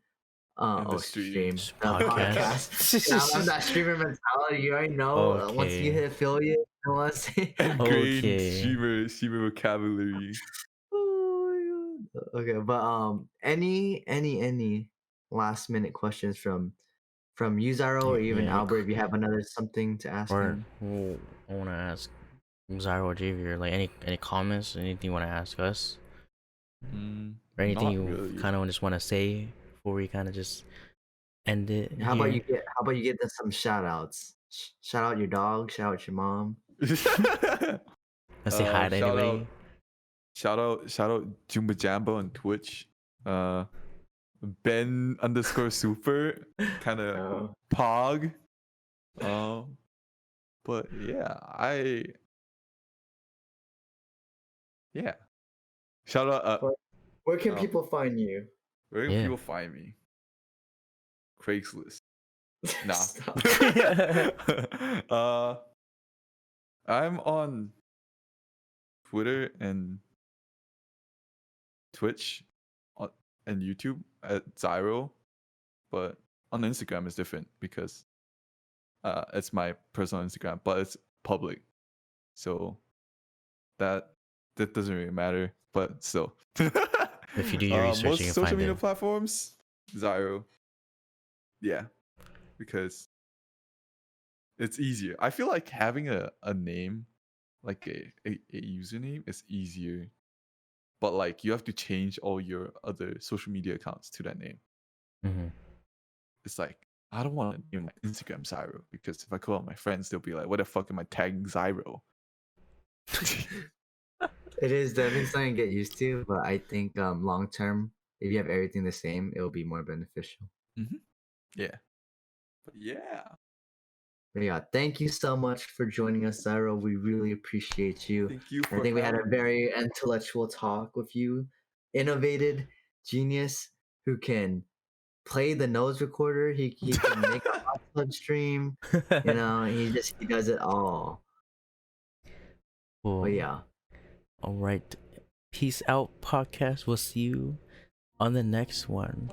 End the stream. Podcast. Yeah, I'm that streamer mentality. You already know. Once you Okay. hit affiliate, I want to say. Ingrained Okay. streamer vocabulary. Oh my god. Okay, but any last minute questions from you, Xyhroh, or even Yeah, Albert? If you have another something to ask or him. I wanna ask Xyhroh or Javier, like any comments, anything you wanna ask us, or anything Not you really. kind of just wanna say before we kind of just end it. How about here? how about you get them some shout outs? Shout out your dog. Shout out your mom. Let's say hi to shout anybody. shout out Jumba Jamba on Twitch. Ben _ super kind of Oh. pog. But yeah. Shout out. Where can Oh. people find you? Where can Yeah. people find me? Craigslist. Nah. Stop. I'm on Twitter and Twitch and YouTube at Xyhroh, but on Instagram it's different because it's my personal Instagram, but it's public, so that doesn't really matter. But still, If you do your research, most you can social find media it. platforms, Xyhroh. Yeah, because it's easier. I feel like having a name, like a username, is easier. But like you have to change all your other social media accounts to that name. Mm-hmm. It's like I don't want to name my Instagram Xyhroh because if I call out my friends, they'll be like, "What the fuck am I tagging Xyhroh?" It is definitely something to get used to, but I think long term, if you have everything the same, it will be more beneficial. Yeah, but yeah. But yeah, thank you so much for joining us, Xyhroh. We really appreciate you. Thank you I for think we had a having me. very intellectual talk with you, innovated, genius who can play the nose recorder. He can make a hot tub stream. You know, he does it all. Cool. But yeah. All right. Peace out, podcast. We'll see you on the next one.